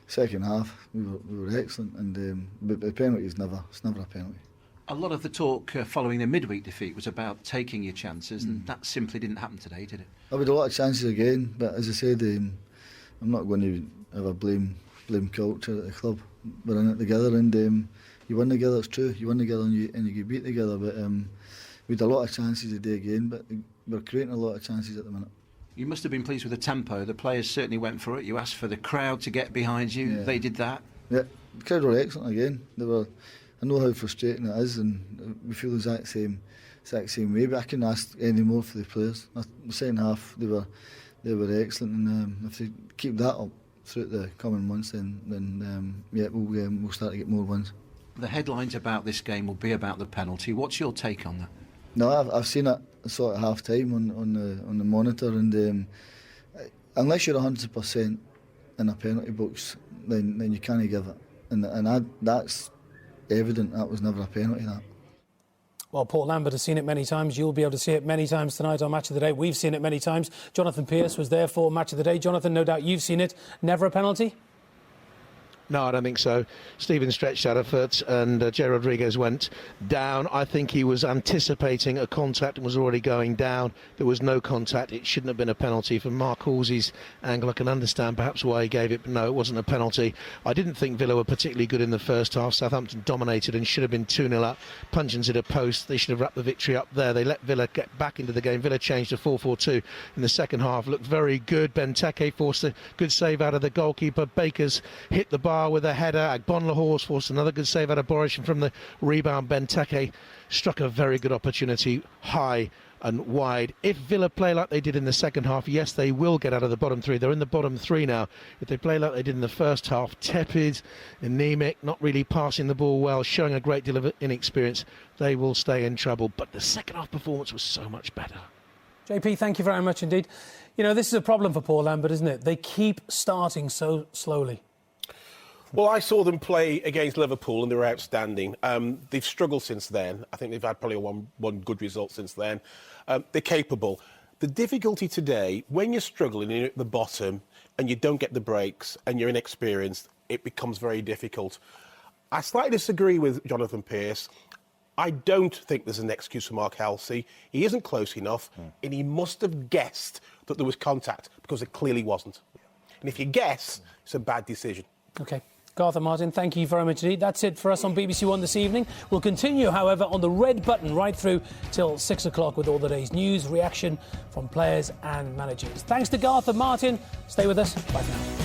second half, we were excellent, and but the penalty it's never a penalty. A lot of the talk following the midweek defeat was about taking your chances, and that simply didn't happen today, did it? I had a lot of chances again, but as I said, I'm not going to have a blame culture at the club. We're in it together, and you win together. It's true, you win together and you get beat together. But we had a lot of chances today again, but we're creating a lot of chances at the minute. You must have been pleased with the tempo. The players certainly went for it. You asked for the crowd to get behind you. Yeah. They did that. Yeah, the crowd were excellent again. I know how frustrating it is, and we feel the exact same way. But I couldn't ask any more for the players. The second half, they were excellent, and if they keep that up throughout the coming months, then we'll start to get more wins. The headlines about this game will be about the penalty. What's your take on that? No, I've seen it sort of half time on the monitor, and unless you're 100% in a penalty box, then you can't give it, and that's evident. That was never a penalty. That. Well, Paul Lambert has seen it many times. You'll be able to see it many times tonight on Match of the Day. We've seen it many times. Jonathan Pearce was there for Match of the Day. Jonathan, no doubt you've seen it. Never a penalty? No, I don't think so. Stephen stretched out a foot and Jay Rodriguez went down. I think he was anticipating a contact and was already going down. There was no contact. It shouldn't have been a penalty. From Mark Halsey's angle, I can understand perhaps why he gave it, but no, it wasn't a penalty. I didn't think Villa were particularly good in the first half. Southampton dominated and should have been 2-0 up. Puncheons at a post. They should have wrapped the victory up there. They let Villa get back into the game. Villa changed to 4-4-2 in the second half. Looked very good. Benteke forced a good save out of the goalkeeper. Baker's hit the bar with a header. Agbonlahor's forced another good save out of Boris, and from the rebound Benteke struck a very good opportunity high and wide. If Villa play like they did in the second half, yes, they will get out of the bottom three. They're in the bottom three now. If they play like they did in the first half, tepid, anemic, not really passing the ball well, showing a great deal of inexperience, they will stay in trouble. But the second half performance was so much better. JP, thank you very much indeed. This is a problem for Paul Lambert, isn't it? They keep starting so slowly. Well, I saw them play against Liverpool and they were outstanding. They've struggled since then. I think they've had probably one good result since then. They're capable. The difficulty today, when you're struggling and you're at the bottom and you don't get the breaks and you're inexperienced, it becomes very difficult. I slightly disagree with Jonathan Pearce. I don't think there's an excuse for Mark Halsey. He isn't close enough, and he must have guessed that there was contact, because it clearly wasn't. And if you guess, it's a bad decision. OK. Garth and Martin, thank you very much indeed. That's it for us on BBC One this evening. We'll continue, however, on the red button right through till 6 o'clock with all the day's news, reaction from players and managers. Thanks to Garth and Martin. Stay with us. Bye for now.